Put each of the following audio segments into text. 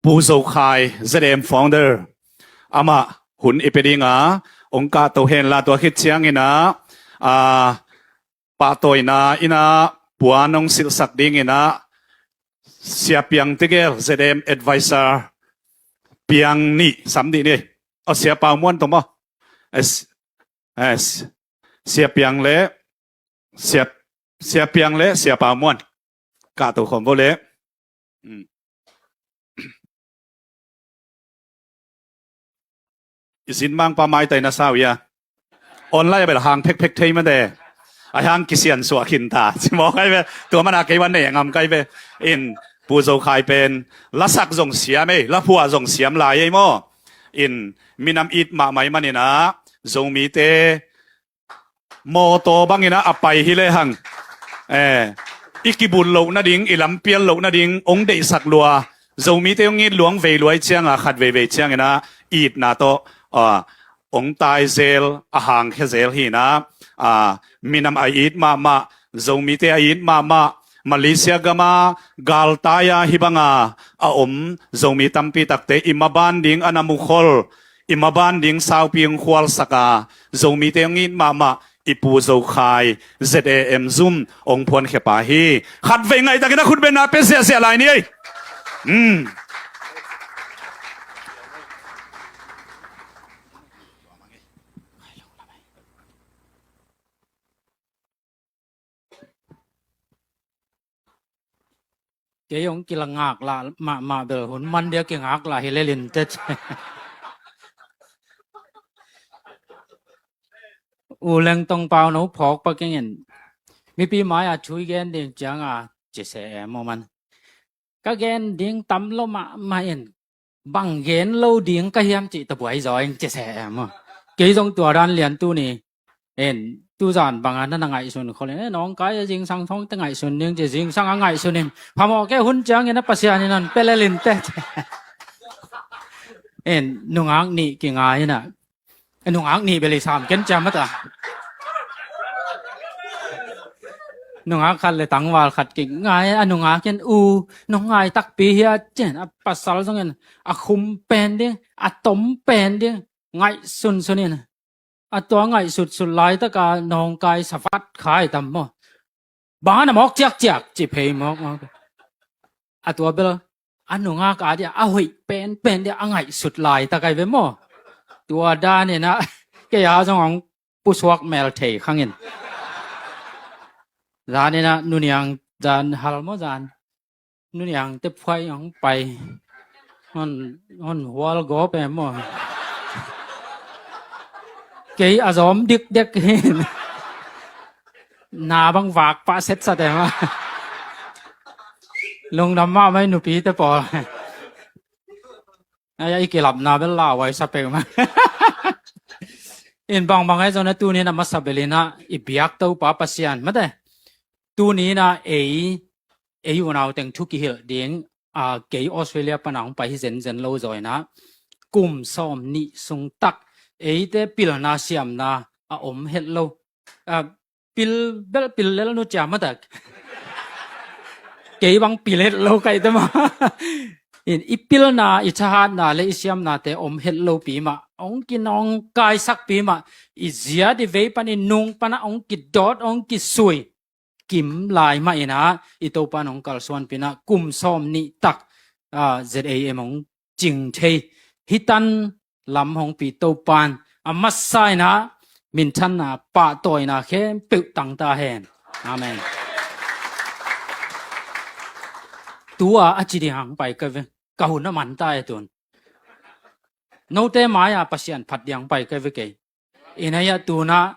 Puso khai ZM founder ama hun ipedinga ongka to hen la to hit chiang ina pa toy na ina puanong silsak ding ina siapiang tigel ZM advisor piang ni samdi ni o siapa muan to mo es siapiang le siapiang le siapa muan ka to khom bo le isin mang pa mai tai na sao ya online be hang phek phek thei ma de a hang kisian so khin ta chi mo kai be to mana kai wan ne ngam kai be in pu zo khai pen la sak jong siam e la phua jong siam lai e mo in minam it ma mai manina zong mi te mo to bangina apai hi le hang ikibun lo na ding ilam pial lo na ding ong dei sak lua zo mi te ong i luang ve luai chiang a khat ve ve chiang ina it na to ong tai zel a hang khe zel hi na minam a it ma zo mi te a it ma Malaysia gama galtaya hibanga a zo mi tampi takte imaban ding anamukhol imaban ding sau piang khwal saka zo mi te ong it ma ipu zo khai ZAM zoom ong phon khe pa hi khat ve ngai takina khut ben na pe se lai ni cái ông kia là ngạc là mà được hôn man dia kia ngạc là hele liền tết u leng tông bao nấu phọc bao cái nhìn mi pi mai à chui gen điện chẳng à chỉ sẽ mò man các gen điện tắm lâu mà yên bằng gen lâu điện cái hiam chỉ tập buổi rồi chỉ sẽ mà cái dòng tua đan liền tu nè yên tu giản bằng anh nó ngại xuân khó lẽ nó cái riêng sang phong tới ngại xuân nhưng chỉ riêng sang ngại xuân em phàm một cái hôn chẳng như nó passia như nó pele lên tết em nung áng nị kỳ ngài như nè nung áng nị beli sam kiến chăm mất à nung áng khát le tăng vào khát kính ngài nung áng kiến nung ngài tắc pi hia chen pasal xong em khum pen đi tóm pen đi ngại xuân xuân emตัวไงสุดไล่ตะกานองกายสฟัดขายตำมั้งบ้านน่ะมอกจักจิเพยมอกตัวเบลนุ่งอากาศเนี่ยหุยเป็นเดี๋ยวไงสุดไล่ตะไกเวมั้งตัวด้านเนี่ยนะแกยาจงของผู้สวกเมลเทข้างเงินด้านเนี่ยนะนุ่นยังจานฮัลโมจานนุ่นยังเต็บไฟยังไปมันหัวลกไปมั้งcái azom dik na bang vạc pa set sa de ma lung nam ma mai nu pi te po ai ki lap na bel la wai sa pe ma in bang ai zona tu ni na masabelina ibiak to pa pasian ma de tu ni na e yu nau teng thu ki hil ding ke Australia panang pa hi zen lo zoi na kum som ni sung tak ấy thế pil na siam na hết lâu pil lên nó chả mất à cái bằng pil hết lâu cái đó mà in pil na ichahat na le siam na te hết lâu pi mà ông ki nong kai sak pi mà izia di ve pan in nung pan ông ki dot ông ki sui kim lai ma ina ito pan ông kal swan pina kum som ni tak ZAM ông jing thei hitan lắm hong pi tô pan mất sai na min thân na pa toy na khe piu tang ta hen amen tua chỉ đi hàng bài cái cái hồn nó mạnh tay tuần nô te mai pasian phát điang bài cái cái inaya tu na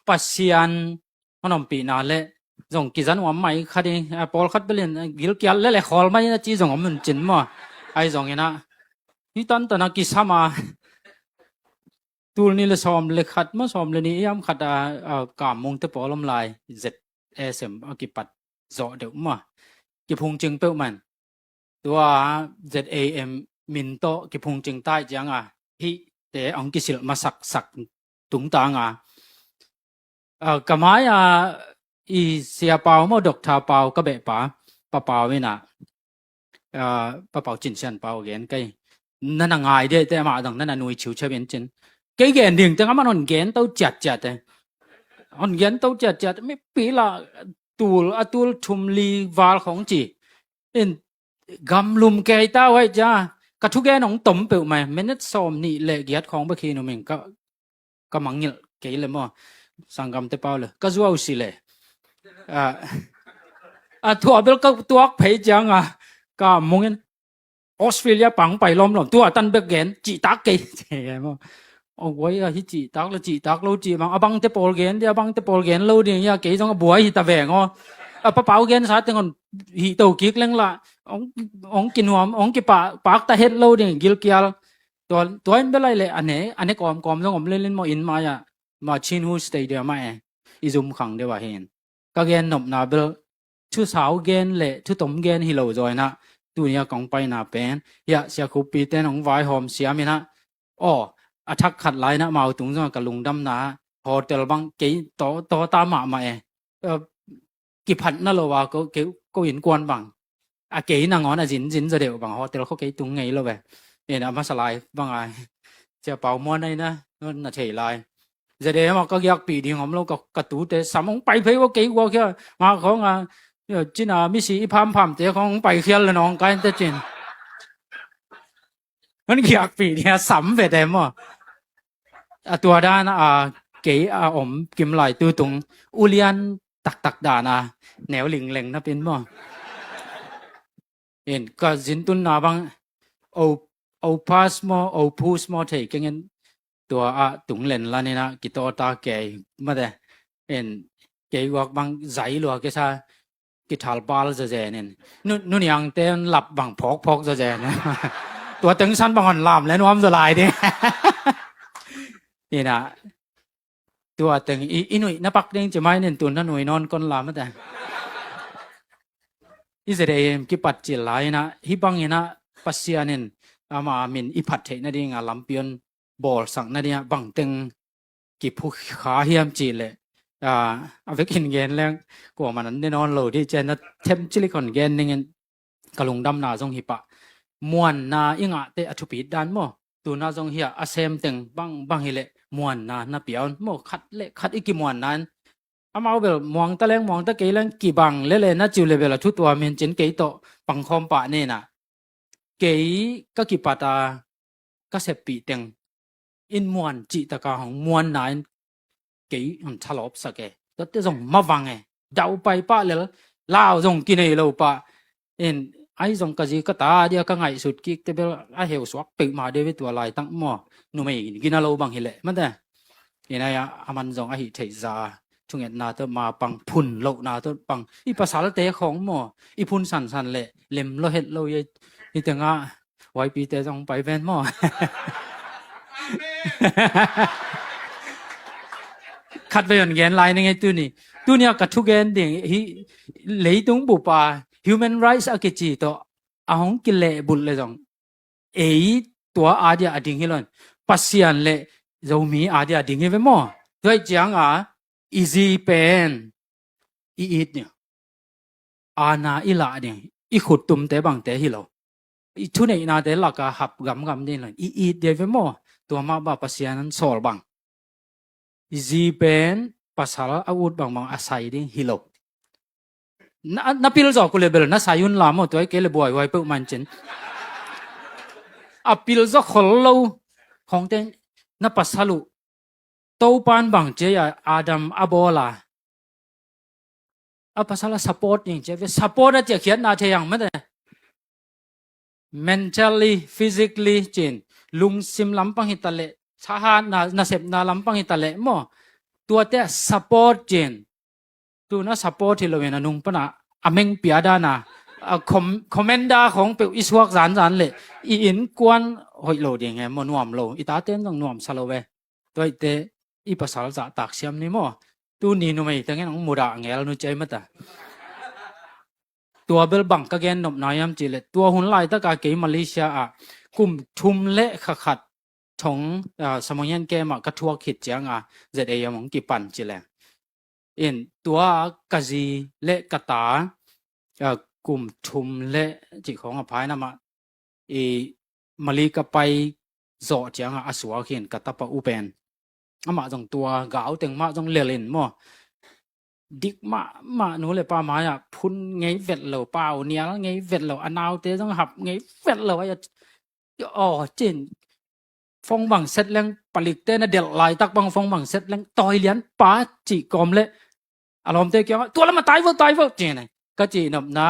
pasian nó pi na le dòng kỳ dân ông mai khát đi Paul khát bên gil kia le khol mai na chỉ dòng ông mình chín mà ai dòng ina ni tan tan ki sama tu ni le som le khat ma som le ni yam khat kam mong te polom lai ZSM ki pat zo de ma ki phung ching pe man tua ZAM min to ki phung ching tai jang hi te ong ki sil ma sak tung ta kamai i sia pau mo dok tha pau ka be pa pau we na ปะเป่าจินเซียนเป่าเกนไกนั่นง่ายเด้แต่มาดังนั่นหน่วยชิวเชเวนจินไกเกนดิ่งแต่ก็มันเกนเต้าจัดเกนเต้าจัดไม่ปีละตูลชุมลีวาลของจีเอ็นกำลุมแกต้าไว้จ้ากระทุกแกน้องต่มเปิลไหมเมนต์สอมนี่เละเกียดของบะคีนมิงก็มังเงี้ยเกยเลยมั้งสังกำเตเป่าเลยก็จัวสิเลยทัวเบลก็ตัวเพยจังก็มองเห็นออสเตรเลียปังไปล้อมตัวตันเบกเกนจีตักเกยใช่ไหมโอ้ยฮิจีตักแล้วจีตักแล้วจีมังบังเตปอลเกนเดียบังเตปอลเกนแล้วเดียเกยจังก็บัวฮิตาแหวงปะเป่าเกนสาตึงคนฮิโตกิกเล่งละองกินหัวองกิปากตาเฮ็ดแล้วเดียกิลเกียลตัวอินเบลเลยอันนี้กอมต้องผมเล่นมาอินมาชินฮูสเตเดียมาอีซุมขังเดียวเห็นก็เกนนบนาเบลทุสาวเกนเละทุตมเกนฮิโลจอยนะตัวนี้กองไปนาเป็นเสียคูปีเต้นของไวหอมเสียมินะอาทักขัดไลนะมาตุงจังกับลุงดำนาพอเตลบังเกยต่อตามมากี่พันนั่นหรอวะก็เห็นกวนบังเกยนางอนจินจะเดียวบังพอเตลเขาเกยตุงไงแล้วเว้ยเนี่ยมาสลายบังไงจะเป่ามวนได้นะนั่นเฉยไลจะเดี๋ยวมาก็อยากปีดีของเราก็กระตุ้แต่สมองไปเพื่อว่าเกยว่าแค่มาของจิน่ามิสีพามเตะของไปเขียนเลยน้องกันแต่จินมันอยากปีเนี่ยสัมไปแต่หมอตัวด้านเก๋อมกิมไหลตัวตรงอุเลียนตักด่านะแนวหลิงเหลงนะเป็นหมอเห็นก็สินตุนนาบังเอาพาสมอเอาพูสมอเทกันงั้นตัวตุงเล่นละนี่นะกิตอตาเก๋มาแต่เห็นเก๋วักบังใจหลัวก็ใช่กิทัลบาลจะเจเนี่ยนู่นยังเต้นหลับบังพอกจะเจเนี่ยตัวตึงสั้นบางคนลามแล้วน้อมจะลายดินี่นะตัวตึงอีหนุ่ยนับปักเด้งจะไม่เนี่ยตัวนั่นหนุ่ยนอนก้นลามมาแต่อิสราเอลกิปัดจิลายนะฮิบังเนะปัสยานินมามินอิพัดเทนั่นเองลำเปียนบอลสังนั่นเนี่ยบังตึงกิผู้ขาเฮียมจีเลยเอาไปกินเงินแล้วกว่ามันนั้นได้นอนโหลที่เจนเทมจิลิคอนเงินนี่เงินกะลงดำนาทรงหิปะมวนนาอิงเตอชุปีดันโมตัวนาทรงเฮียอาเซมตึงบังฮิเลมวนนาเปียวโมคัดอีกกี่มวนนั้นมาเอาเบลมองตะแรงมองตะเกยแรงกี่บังเล่ๆน่าจิวเลยเบลทุกตัวเมนเจนเกยโตปังคอมปะเนี่ยนะเกยก็กี่ปาตาก็เสพปีตึงอินมวนจิตะกาของมวนนั้นเกี่ยทะเลาะสักแกก็จะส่งมาฟังไงเดาไปป้าเลยลาวส่งกินไอ้เราป้าไอ้ส่งกะจีก็ตาเดียวก็ไงสุดกิ๊กแต่เบลไอ้เหวสวักปีมาเดวิตัวลายตั้งหม้อนุ่มไม่กินเราบางทีเลยมันแต่ไอ้มันส่งไอ้เทซาช่วงนี้นาตัวมาปังพุ่นโลนาตัวปังอีภาษาละเตะของหม้ออีพุ่นสันเลยเล็มเราเห็ดเราอีแต่งไว้ปีเตะส่งไปแวนหม้อคัดไปอย่างเงี้ยลายนึงไงตัวนี้กัดทุกเงี้ยเดี๋ยวเลยตรงบุปผา human rights อากิจิตัวหงกิเลบุลเลยจงตัวอาเดียอดิ่งเฮลอนปัสยันเลยเรามีอาเดียอดิ่งเฮลมั้งด้วยจังeasy pen อีเนี่ยนาอิละเนี่ยอีขุดตุ่มแต่บางแต่ฮิโลอีทุนไอ้นาแต่หลักหับกำนี่เลยอีเดียวเมั้งตัวมาบ้าปัสยันนั้นสอลบังeasy pen ภาษาอาวุธบางอาศัยดิฮิโลนับพิลจอกกูเลยเบลนัสายุนลามตัวไอ้เกลบอยไว้เปิดมันจินพิลจอกคนเราของเต้นนับภาษาลูตัวปานบางเจียอาดัมอาโบลาภาษาละ support นี่เจ้า support จะเขียนนาเทียงไม่ได้ mentally physically จินลุงซิมลำปังหิตาเล่ชาฮานาเสพนาลำปังหิตาเล่มั่วตัวเต้ support จินตัวน่า support ที่เราเห็นนุ่งปนะอเมงเปียดานาคอมเมนดาของเปียวอิสวกสารเลยอินกวนหอยโลดยังไงมันนวมโลอีตาเต้นต้องนวมสโลเวตัวเต้อีภาษาจะตักเสียมนี่มั่วตัวนี้นุ่มไอ้ตั้งแต่น้องมูดาเงี้ยเราหนุ่ใจมั้ยตาตัวเบลบังก็แกนนบน้อยยำจีเลยตัวหุ่นลายตะกาเกยมาเลเซียกลุ่มชุมเละขัดของสมัยยันแกมากระทัวขิดเจียงเจดยมองกี่ปันจีเลยตัวกะจีเละกะตา กลุ่มทุมเละจิของอภัยนะมามาลีก็ไปโจเจียงอาสัวเขียนกัตตปะอุเปนมาจงตัวกาวเต็งมาจงเลียนมั่วดิกมาหนูเลยป้ามาอ่ะพุ่นไงเวทเหล่าเปล่าเนี่ยไงเวทเหล่าอนาวเตะต้องหับไงเวทเหล่าไอ้อ๋อเจนฟงบังเสร็จแล้วผลิตเต้นเดี๋ยวไหลตักบังฟงบังเสร็จแล้วต่อยเหรียญป้าจีกอมเลยอารมณ์เตะเกี่ยวตัวละมาตายเว้ยเจนไงก็จีนบนะ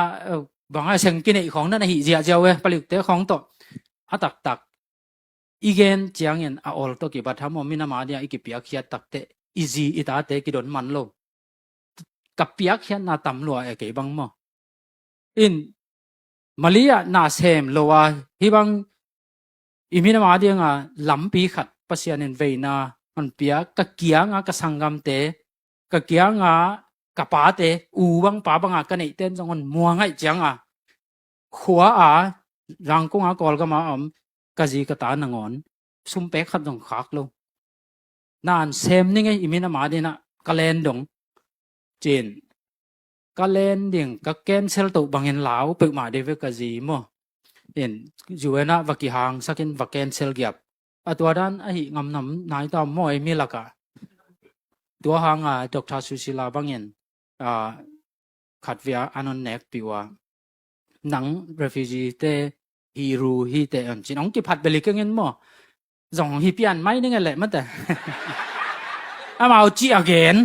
บางไอ้เชิงกินไอ้ของนั่นไอ้หิเจียเจียวเว้ยผลิตเตะของต่อตักอีเกนเจียงเงินอาออลตัวกี่บาททำมันมินามาเดียอีกี่ปียกเขียตักเตะอีซีอีตาเตะกี่โดนมันโลกับปียกเขียนนาตำลัวไอ้กี่บังมั้งอินมาเลียนาเซมโลวาฮิบังอีมินามาเดียงอ่ะลำปีขัดปัสยานินเวนามันปียกกะเกียงอ่ะกะสังกำเตะกะเกียงอ่ะกะป้าเตะอูบังป้าบังอ่ะกันไอเต้นจงมันมัวไงเจียงอ่ะขัวอ่ะรังกุ้งอ่ะกอลก็มากะจีกะตาหนังอนซุ่มเป๊กขัดตรงขากโลนานเซมนี่ไงอีมินามาเดียนะกะเลนดงจีนกะเลนดิ่งกะแกนเซลตุบางเงินลาวเปิดมาเดวิกะจีมั้งเห็นอยู่นะวักกี่หางสักินวักแกนเซลเกียบตัวด้านไอ้งำนำนายตามมอยมีละกะตัวหางดอกทาสุศิลาบางเงินขัดเวียอันนั้นเน็กปีว่าหนัง refugee เตฮีรูฮีเตอันจีน้องกี่ผัดเบลิกเงินมั้งส่งฮีเปียนไม่นี่ไงแหละมันแต่เอามาเอาจีอเกน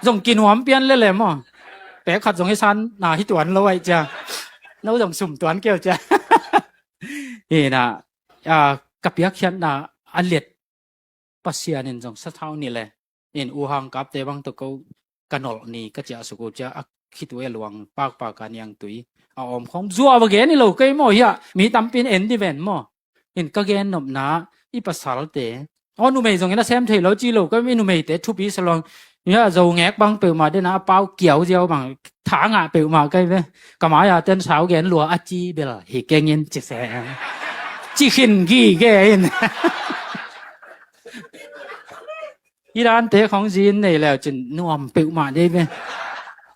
ส่งกินหัวเปียนเลยมั้งแปะขัดส่งให้ฉันหนาที่ตัวนั้นเลยจ้ะแล้วส่งสุ่มตัวนั้นเกี่ยวจ้ะเฮ้นะกับยักษ์ฉันนะอันเล็ดปัสยานินส่งสักเท่านี่แหละเห็นอูหังกับเตบังตะกูกันหนอนี่ก็จะสุกุจะคิดว่าหลวงปากกันยังตุยเอาอมของจัวบะเกนี่เราเคยมั่วเหี้ยมีตำเป็นเอ็นดิเวนมั่วเห็นก็เกนหนบนะอีภาษาเตะอ๋อหนูไม่ส่งให้นะแซมเทเราจีเราก็ไม่หนูไม่เตะทุบปีสลองเนี่ยเราแงกบังเปิดมาได้นะเป้าเกี่ยวเดียวบังถางอ่ะเปิดมาใกล้เลยก็มาอย่าเต้นสาวแกนหลัวอาจีเบลเฮเกงเงินจิแสจีขินกี่แกนอีร้านเตะของจีนนี่แล้วจนน่วมเปิดมาได้ไหม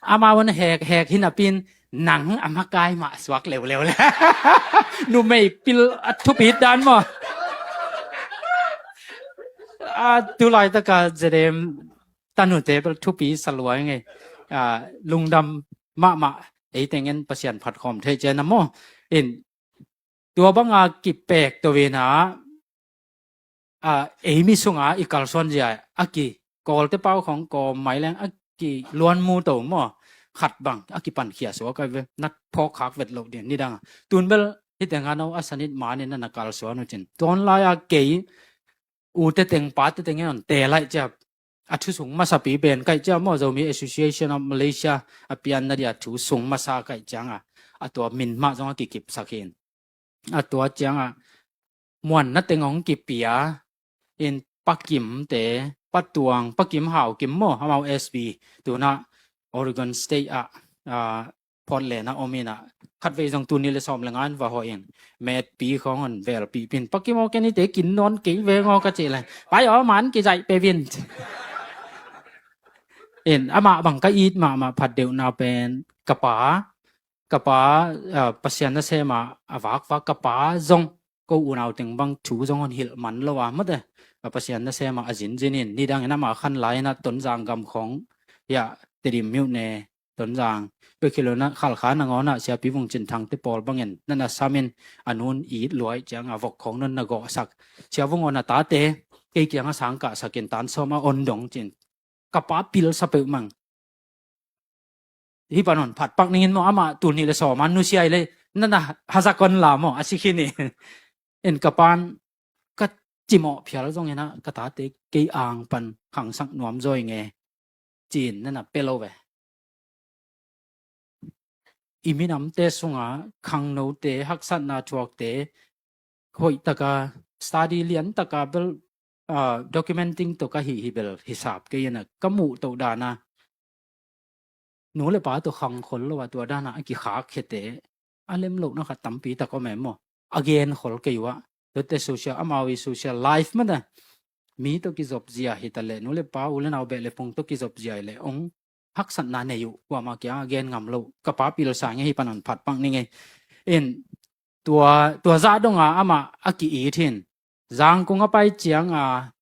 อามาวันแหกหินปินหนังอามากายมาสวักเร็วเลยหนูไม่ปิลทุบปีด้านมั้งดูลายตะกาเจเดมตันหนูเตะทุบปีสลวยไงลุงดำมาไอ้แต่เงินประสิทธิ์ผัดคอมเทเจนมั้งเอ็นตัวบังกิเปกตัวเวนะเอมิสุงอีกาลส่วนใหญ่กี่กอลเตเป้าของกอไม้แรงกี่ล้วนมูโตมั้งขัดบังกี่ปันเขียสวก็เวนัดพอขากเวทโลกเดียนนี่ดังตุนเบลที่แต่งงานเอาอัศนิตมาเนี่ยนั่นกาลส่วนจริงตอนไล่เก๋อูเตเต็งปาเตเต็งเงี้ยแต่ไล่จะทุสงมาสับปีเป็นไก่เจ้ามั่วเรามี Association of Malaysia เปียนนั่นเดียทุสงมาสักไก่จังตัวมินมาจงกิบสักเองตัวจังมวนนั่นเต็งของกิบเปียเอ็นปักกิมเตปัดตวงปักกิมหาวกิมมั่วเอา SB ตัวน่ะ Oregon State พอดเลยนะโอมินะคัดไปจงตัวนี้เลยสอบแรงงานว่าหัวเองแม่ปีของอันเวลปีเป็นปักกิมเอาแค่นี้เตกินนอนกินเวงอกระเจเลยไปมันกี่ใจไปวินเอ็นมาบังก็อีดมาผัดเดียวนาเป็นกระป๋าปัสยานะเสมาวักกระป๋าจงก็อุณเอาถึงบางถูจงหิลมันละว่ามั้งเด้ปัสยานะเสมาอจินจินินนี่ดังนั้นมาขันไหลนะต้นจางกำของเตดิมมิวเนต้นจางไปคิดแล้วนะขัลขานงอนะเสียปีวงจินทางที่ปอลบางเงินนั่นสามินอนุนอีดรวยจังวกของนั่นก็สักเสียวงอนะตาเตะเกี่ยงสังกะสักินตันสมาอนดงจินกระป๋าปิลสเปมังที่ปานนผัดปักนินมอมาตุนี่เลยสอมันนุเซียเลยนั่นนะฮัสกันลามออาชิคินี่เอ็นกระปานก็จิมอเพียแล้วตรงนี้นะกระตาเตะเกยอ่างปันขังสักหนวมจอยไงจีนนั่นน่ะเปโลเวอีมินำเตสุงขังโนเตฮักสันนาจวกเตคอยตะกาสตาดีเลียนตะกาเบลdocumenting ตัวก็ฮิเบลฮิสาบก็ยังนะก็หมู่ตัวดานะหนูเลยป้าตัวขังคนละว่าตัวด้านะกี่ขาเขตอันเล่มโลกนะคะตั้มปีแต่ก็แม่หมอ again คนก็อยู่ว่าตัวเต social มาวิ social life มันนะมีตัวกิจบเจียฮิตเลยหนูเลยป้าอุลนาเบลเลยพงตัวกิจบเจียเลยอง ฮักสันนาเนยุว่ามาเกี่ยเกนงำโลกระป๋าปีละสายไงปนันผัดปังนี่ไงตัวซาดงอามาอากิอีทินจางกงไปเจียง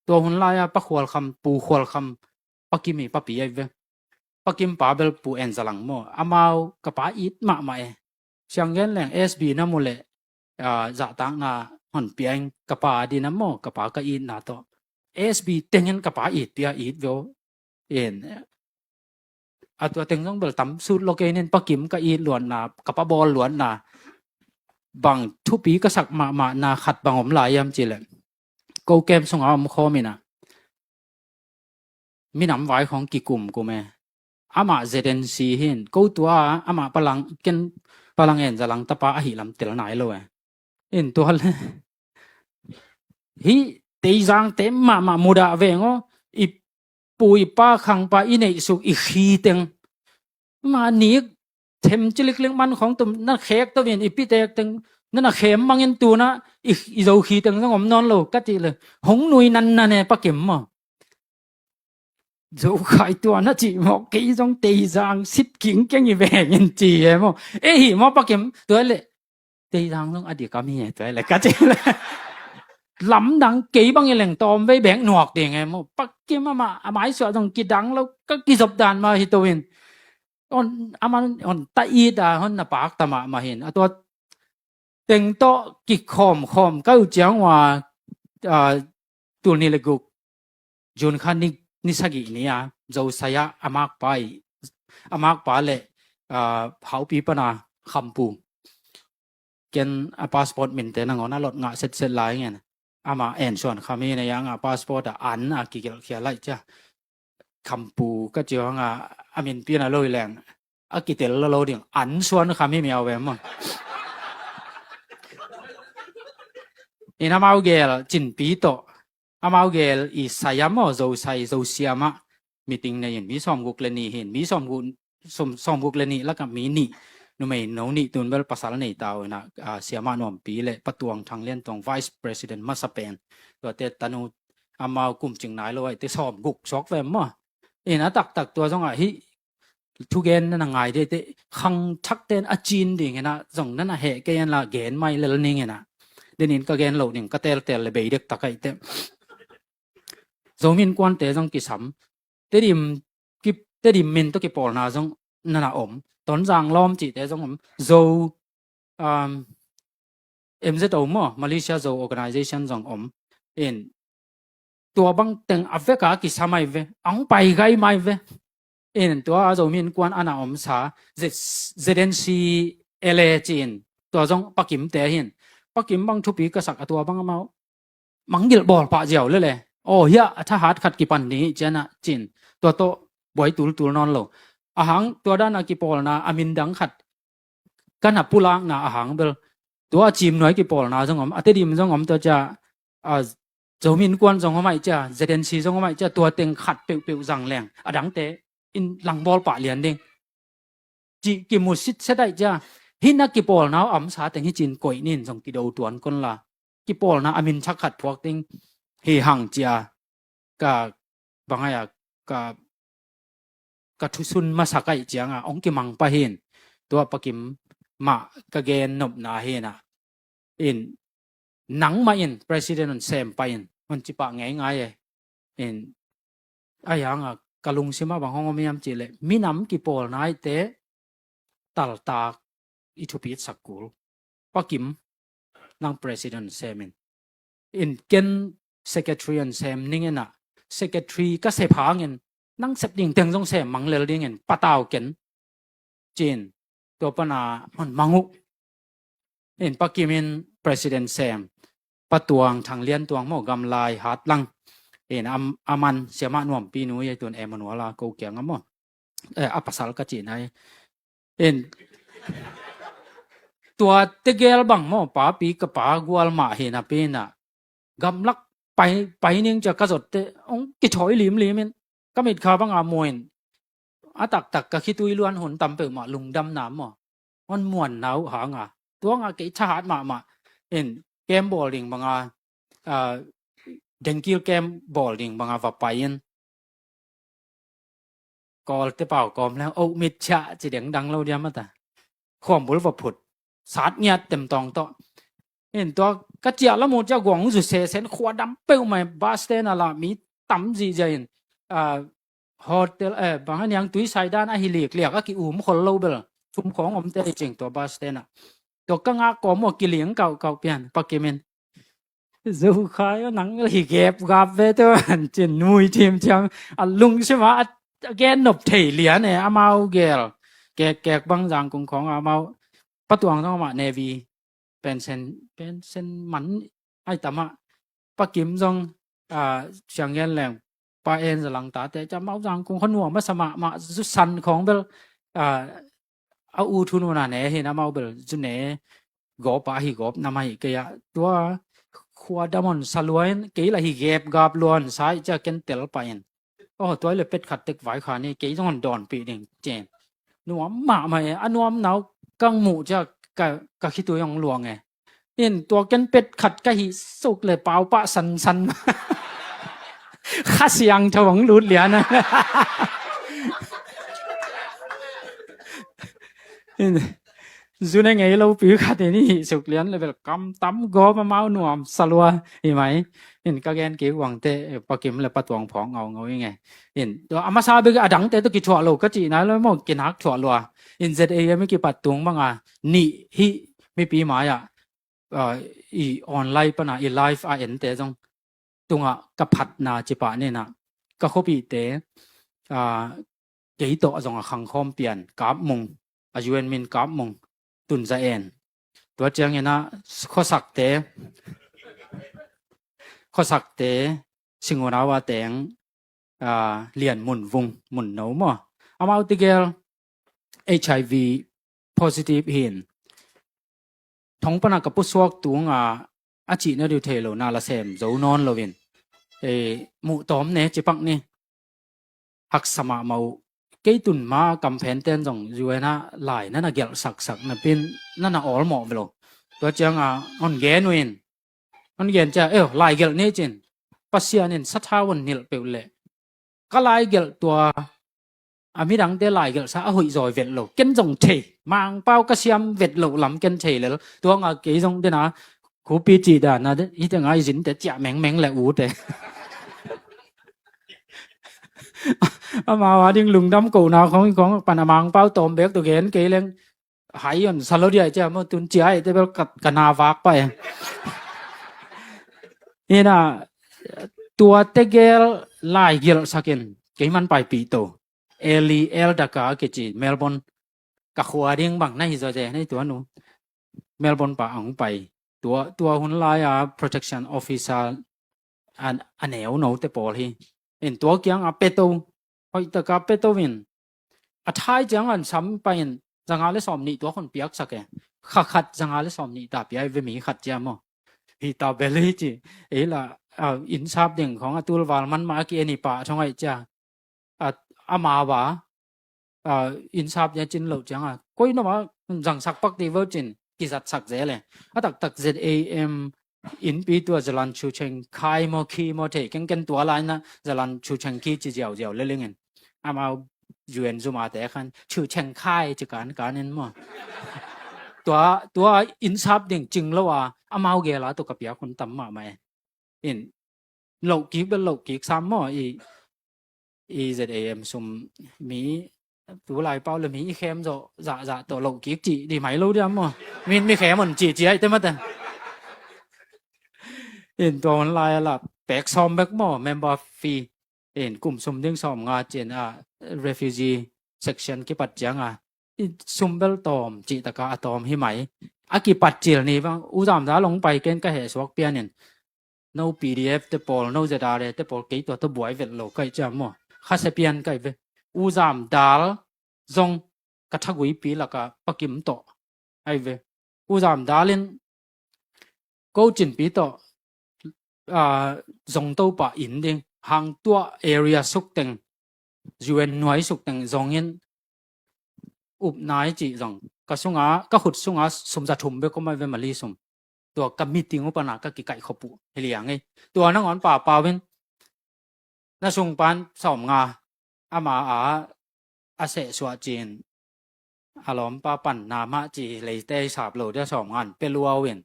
ตัวหุ่นลายปักขวลคำปูขวลคำปักกิมีปักปีไอเวปักกิมป่าเบลปูเอ็นสลังโมอามาวกระป๋าอีดมาเอเชียงเงินแหล่งเอสบีนั่นมูเลยจะตั้งหันเปียงกระป๋าดีน้ำโมกระป๋ากะอีดนาโตเอสบีเต็งเงินกระป๋าอีดเปียอีดเวตัวเต็งต้องเบลตั้มสุดโลเกนินปักกิมกะอีดล้วนกระป๋าบอลล้วนบางทุปีก็สักมานาขัดบางผมหลายยามจีเลยกูเกมส่งเอามคอมินะมีน้ำไว้ของกี่กลุ่มกูแม่อามาเจเดนซีหินกูตัวอามาพลังเกนพลังเอ็นจะลังตะปาหิลำเตลไหนเลยเอ็นตัวเลยฮิตีจังเต็มมามุดาเวงอีปุยป้าขังป้าอินเอสุกอีขีเต็งมาหนีเทมจิลิกเลี้ยงมันของตัวนั่นเค้กตัวเวียนอีพิเตกตึงนั่นเข็มมังเงินตัวนะอีโจขีตึงต้องผมนอนโลกัดจีเลยหงนุยนันน่ะเนี่ยปักเข็มอ่ะโจขายตัวน่ะจีหมอกกี่ต้องตีจางสิบกิ่งแกงอีแหวงยันจีเอ็มหิมอปักเข็มตัวเลยตีจางต้องอดีตก็มีตัวเลยกัดจีเลยล้ำดังกี่บางอย่างตอมไว้แบงหนวกเดียงไงมั้งปักเข็มมาหมายสวดต้องกี่ดังแล้วก็กี่สัปดาห์มาฮิตวินอามันตาอีดฮันน่ะปากตะมาเห็นตัวเต็งโตกิคอมก็จังว่าตัวนี้เลยกุจุนขันนิสกินี่จะใช้อามากไปเลยเผาปีปนาคำปูเกณฑ์พาสปอร์ตมินเตนังเอาหน้ารถงะเสร็จหลายเงี้ยอามาเอ็นส่วนคำนี้ในยังพาสปอร์ตอันกี่เขียนอะไรจ้ะคำปูก็เจ้าอามินปีน่ะลอยแรงกิเตลเราเดียงอันส่วนคำนี้ไม่เอาแวมมั้งอินามาเอาเกลจินปีโตอามาเอาเกลอีสายามอโจไซโจเซียมะมีติงในเห็นมีสอมกุกเลนีเห็นมีสอมกุกเลนีแล้วก็มีนี่นุ่มเองน้องนี่ตุนเบลภาษาในตาวนะเสียมาหน่อมปีเลยประตวงทางเลี้ยนตรง Vice President มาสเปนตัวเตตันูอามากุมจึงไหนเลยเตสอมกุกซอกแวมมั้งนะตักตัวจังไงฮิทุกเกนนั่นไงเด็ดขังชักเต้นอาจีนดิ่งนะส่งนั่นเหตุเกนละเกนไม่เลยนี่ไงนะเดี๋ยวนี้ก็เกนเหล่านี้ก็เตลเลยเบย์เด็กตะไคร้เตะโจมินกวนเตะจังกิสัมเตดิมมินตัวกิปอลนาจังนั่นน่ะตอนจังล้อมจีเตะจังโจMZ มาเลเซียโจ organization จังตัวบางเต็งอเวกากิสามัยเวอังไปไกไม่เวตัวโจมินกวนอันน่ะสาZNC LA จีนตัวจังปักกิมเตะหินปักกิมบางทุปีก็สักตัวบางมามังกิลบอลปะเจียวเลยโอ้ยถ้าหาดขัดกิปันนี้เจนะจีนตัวโตบอยตูนอนโลอาหางตัวด้านกิปอลนะอามินดังขัดกันหับปุลางนะอาหางเบลตัวจิมหน่อยกิปอลนะจังอัตดิมจังตัวจะโจมินกวนจังไม่จะZNCจังไม่จะตัวเต็งขัดเปียวจังแรงดังเตะอินหลังบอลปะเลียนเด้งจีกิมุสิตเสได้จ้าฮินักกิปอลนะสาแต่งให้จีนก่อยนินจังกิโดตัวนั้นคนละกิปอลนะอามินชักขัดพวกเต็งเฮหังเจียบางอย่างก็ทุสุนมาสักไอเจียงองกิมังปะเห็นตัวปักกิมมากะเกนนบนาเฮนะหนังมาpresident เซมไปมันจิปะง่ายไอ้ยังกะลุงซิมาบางห้องมีน้ำจีเลยมีน้ำกิปอลนายเตตัลตาอิทุพิตสักกูปักกิมนัง president เซมเกนsecretary เซมนิ่งนะ secretary ก็เสพาเงินนั่งเสพดิ่งเตียงจงเสพมังเลลดิ่งเงินปะตาวเกินจีนตัวปนามันมังุปักกิมิน president เซมปะตวงทางเลี้ยนตวงหมอกำลายหัดลังอามันเสียมาหน่วมปีนู้ยตัวมันัวลากูเกียงมั้งอัปสารกจีนไอ้ตัวเตเกลบังหม้อป้าปีกับป้ากวลมาเห็นเป็นกำลักไปนึงจะกระสดเตองกิถอยหลิมก็มีข่าวบังมวยตักกะคิดตุยล้วนหุ่นตำเปิดมาลุงดำน้ำมันม่วนหนาวหางตัวกิชาดมาเกมบอลลิงบางเดนกิลเกมบอลลิงบางว่าไป กอลเตเป่ากอมแล้วโอ้มิดชะจีเดียงดังเราเดียมมาแต่ความบุญว่าผุดสาดเงียเต็มตองโตเห็นตัวกระเจียแล้วมูจะกวางสุดเสียเส้นขวดำเปิ้ลมาบาสเตนอะไรมีตั้มจีเจนฮอเทลบางอย่างตุ้ยใส่ด้านอาฮิเลียกเรียกก็กี่อุ้มคนเราเบลชุมของผมเตะจริงตัวบาสเตนอ่ะตัวก็งากอมว่ากิเลียงเก่าเปลี่ยนปักเกมินดูขายหนังเลยเก็บกับเวตัวจินนุยทีมเชียงลุงใช่ไหมแกนบเถียนเนี่ยอามาเกลแกบางอย่างของอามาประตูต้องมาเนวีเป็นเซนมันไอ้ตามะปักกิมจงเชียงยันแหลงปาเอ็นจะหลังตาแต่จะมาอย่างของขนวมาสมามาสุดสันของเบลเอาอูทุนวันไหนเห็นอามาเบลจุนเนกอบปะฮิกอบนำมาฮิกยะตัวขวดมันสลวยกี่ละฮิเก็บกับล้วนสายจะเกินเตลไปเองโอ้ตัวเลยเป็ดขัดตึกไว้ขานี่กี่ต้องดอนปีเด้งเจนนัวมาไหมอันนัวหนาวกังหมูจะกับคิดตัวอย่างหลวงไงเห็นตัวเกินเป็ดขัดกะหิสุกเลยเปล่าปะสันข้าเสียงฉวังหลุดเหรียญนะจู่ในไงเราปีขัดนี่สุกเหรียญเลยแบบกำตั้มกอมาเมาหนวมสลัวเห็นไหมเห็นก็แกนเกี่ยวหวังเตะปะกิมเลยปะตวงผองเอายังไงเห็นตัวอามาซาเบกอดังเตะตัวกี่ถั่วโลก็จีนะแล้วมองกินหักถั่วลัวเห็นเซตเอไม่กี่ปัดตวงบ้างอ่ะนี่ฮิไม่ปีหมายอ่ะอีออนไลน์ปะนะอีไลฟ์เอ็นเตะจงตรงอ่ะกับพัดนาจิปะเนี่ยนะก็เขาปีเตะกี่ตัวจงอ่ะขังคอมเปลี่ยนกับมุงอายุเอ็นมินกับมุงตุนจะเอ็นตัวเจียงเนี่ยนะข้อสักเตสิงห์นาวาแตงเลียนหมุนวงหมุนหนูมั้งเอามาติเกล HIV positive เห็นท้องปนักกับผู้สวกตัวอาจีน่าดูเทโลนาลาเซมโจนอนโลวินหมู่ตอมเนี่ยจีปักนี่หักสมาเมาเกตุนมากำแพนเต้นจงอยู่นะหลายนั่นน่ะเกี่ยวสักนั่นเป็นนั่นน่ะออลหมอไปโลตัวเจียงอันเกนวินอันเกนจะหลายเกี่ยวนี่จินปัสยานินสัทธาวันนิลเปล่าก็หลายเกี่ยวตัวมีดังเตหลายเกี่ยวซะหุ่ยจอยเวทโลเกนจงเทมังเป้ากระเซียมเวทโลลำเกนเทเลยตัวเกี่ยจงเดนะคูปีจีดานะที่จะง่ายสินแต่จ่าแมงแหละอูเตมาว่าดิ้งลุงดำกูนาของปนมังเป้าตอมเบกตัวเกนเกลงหายย่นสลดใหญ่เจ้ามาตุนเจียแต่เบลกับนาวักไปนี่นะตัวเตเกลไล่เกลสักินเกมันไปปีโตเอลีเอลดากาเกจิเมลบอนกับขัวดิ้งบังในฮิโซเจในตัวนู้เมลบอนป่าอังไปตัวหุ่นลาย protection officer อันเหนียวหนูเตปอลฮีเห็นตัวเกียงเป็ดโตพอตะกับเป็ดโตวินท้ายจังอันซ้ำไปจังอะไรสอมนี่ตัวคนเปียกสักแกขัดจังอะไรสอมนี่ตาเปียเวมีขัดเจ้ามั้งฮีตาเบลีจีล่ะอินชาบดิ่งของตูลวาลมันมาเกียนี่ป่าช่องไอจ้าอามาว่าอินชาบยังจินเหล่าจังก็ยินว่าจังสักปักตีเวอร์จินกิสัตสักเจเลยตัก ZAM อินปีตัวจะลันชูเชงคายโมคีโมเทกันตัวอะไรนะจะลันชูเชงคีจีเจียวเล่นเงินอามาอยู่เอ็นซูมาแต่คันชูเชงคายจะการนั้นมั้งตัวอินชาบดิ่งจริงแล้วว่าอามาเกล้าตัวกับยาคนตั้มมาไหมอินเหล่ากิ๊กเป็นเหล่ากิ๊กซ้ำมั้งZAM ซุมมีตัวลายเป้าเลยมีอีเข้มจะตัวเหล่ากิ๊กจีดีไหมรู้เดียวมั้งมีเข้มเหมือนจีไอ้เต็มแต่เห็นตัวมันลายละแปลกซ้อมแบกหม้อเมมเบอร์ฟรีเห็นกลุ่มซุ่มดึงซ้อมงาเจนrefugee section กี่ปัจจังซุ่มเบลตอมจีตะกาตอมให้ไหมกี่ปัจจิลนี่บ้างอุตส่าห์ลงไปเกณฑ์ก็เหตุสวกเปียนเนี่ย no PDF เตปอล no จะได้เลยเตปอลกี่ตัวบวยเวทโลก็จะมั่วข้าเสเปียนก็ไปอุตส่าห์ดาลจงกระทักวิปีแล้วก็ปักกิมโตไอเวอุตส่าห์ดาลินก็จินปีโตจงตัวป่าอินดิงหางตัว area สุกเต็งUN หน่วยสุกเต็งจงยินอุบนายจีจงก็สุงก็ขุดสุงสมจัดทุ่มเบก็ไม่เวมาลีสมตัวกับมีติงอุปนักก็กิไก่ขบุเฮียงไงตัวนั่งอ่อนป่าเปล่าเป็นน่าสุงปานสอมงาอามา อาเสสวจีนอารมณ์ป้าปั่นนามาจีเลยเตะสาบโหลดได้สองงานเป็นรัวเวน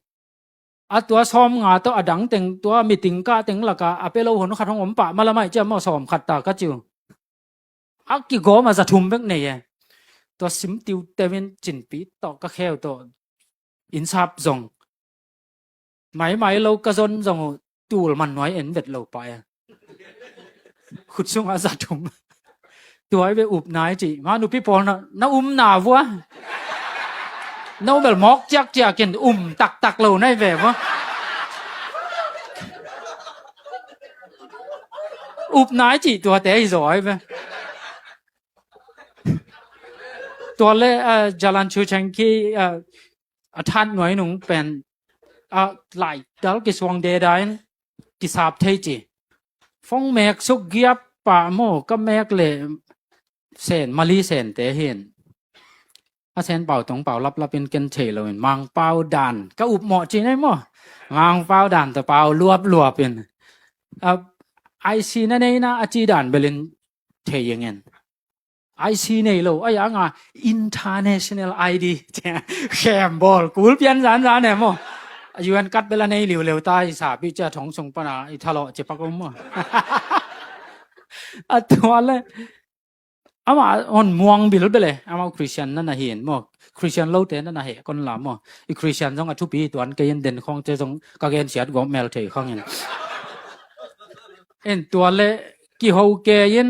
ตัวซ้อมงาตัวอดังเต็งตัวมีติงกะเต็งละกะอาเปโลหันขัดของผมปะมาละไม่จะมาซ้อมขัดตากะจิวกิโกมาจะทุ่มเบกเนี่ยตัวซิมติวเตวินจินปีต่อกะแควตัวอินซับจงไม่เรากระจนจงตูลมันน้อยเอ็นเบ็ดเราไปขุดช่วงอาจะทุ่มตัวไอ้ไปอุบนายจีมาหนูพี่ปอนน่าหนาวัวน่าแบบมอกจักกินตักเราในแบบวะอุบนายจีตัวแต่สวยไปตัวเล่จารันชูชังคีท่านหน่วยหนุ่งเป็นหลายดาวกิสวงเดได้กิสาบเทจีฟงแมกสุกเกียบป่าโมก็แมกเลยเซนมาลีเซนเตเห็นอาเซนเป่าตรงเป่ารับเป็นเกนเฉลยมังเป่าด่านก็อุบเหมาะจีได้มั้งมังเป่าด่านแต่เป่ารวบเป็นไอซีนั่นเองนะอาจีด่านเบลินเทยังเงินไอซีนี่เราไอ้ยังอ่ะ international ID แคมบอลกูเปลี่ยนร้านเนี่ยมั้งยูเอ็นกัดเบลาในเหลียวตายสาบิจะท้องส่งปนาอิทาโลเจ็บปากมั้งตัวเลยอามาอนม่วงบิลไปเลยอามาคริสเตียนนั่นน่ะเห็นมั้งคริสเตียนเล่าเต้นนั่นน่ะเห็นคนหลามมั้งอีคริสเตียนต้องทุบปีตัวนั้นก็ยันเด่นของเจ้าต้องก็ยันเสียดกว่าเมลเทของยันตัวเลยกี่หัวแกยัน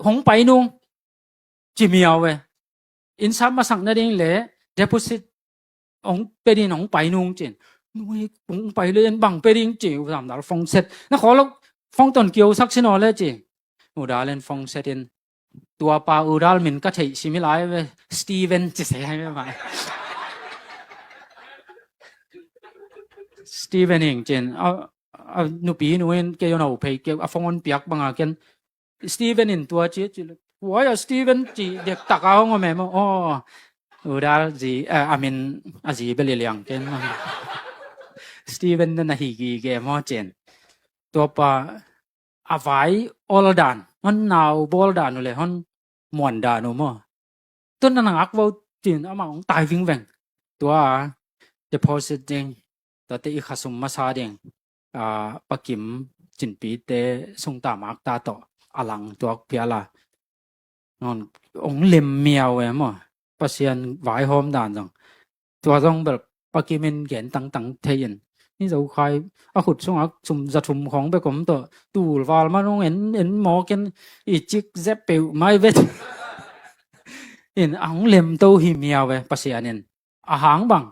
หงไปนุ่งจีมีเอาเว้อินซับมาสั่งนั่นเองเลยเดโพสิตองไปดินองไปนุ่งจีนนุ่ยองไปเลยบังไปดินจีนทำดาลฟงเซตนั่นขอเราฟงต้นเกี่ยวสักชนอเลยจีอุดาเล่นฟงเซตินตัวปาอุดาลมินก็ใช้ชิมิไลเว้สตีเวนจะใส่ให้ไม่ไหวสตีเวนเองจีนหนูปีหนูเองเกี่ยวหนูไปเกี่ยวฟงอันเปียกบางอย่างสตีเวนอินตัวจีหัวสตีเวนจีเด็กตักเอาไงแม่มาอ๋ออุดาจีอามินอาจีเบลีเลียงเจนสตีเวนนั่นฮิกีเกมอเจนตัวปาอาไวออลดานฮันนาวบอลดานุเลยฮันมวนดานุมั้งต้นนั้นอักว่าจีนอามาของตายวิ่งแหวงตัวdepositing ตัวเตอีขสุมมาซาเดงปักกิมจินปีเตส่งตามอักตาต่ออลังตัวเพียละนอนองเล็มเมียวเว้ยมั้งปัสยันไหวหอมดานจังตัวต้องแบบปักกิมินเขียนตั้งเทียนนี่จะใครขุดช่วงสุ่มจะสุ่มของไปผมตัวตูวาลมาลงเห็นหมอกันอีจิกเจ็บเปลวไม่เวทเห็นอ่างเล็มโตหิมีเอาไว้ปัสยานินอาหางบัง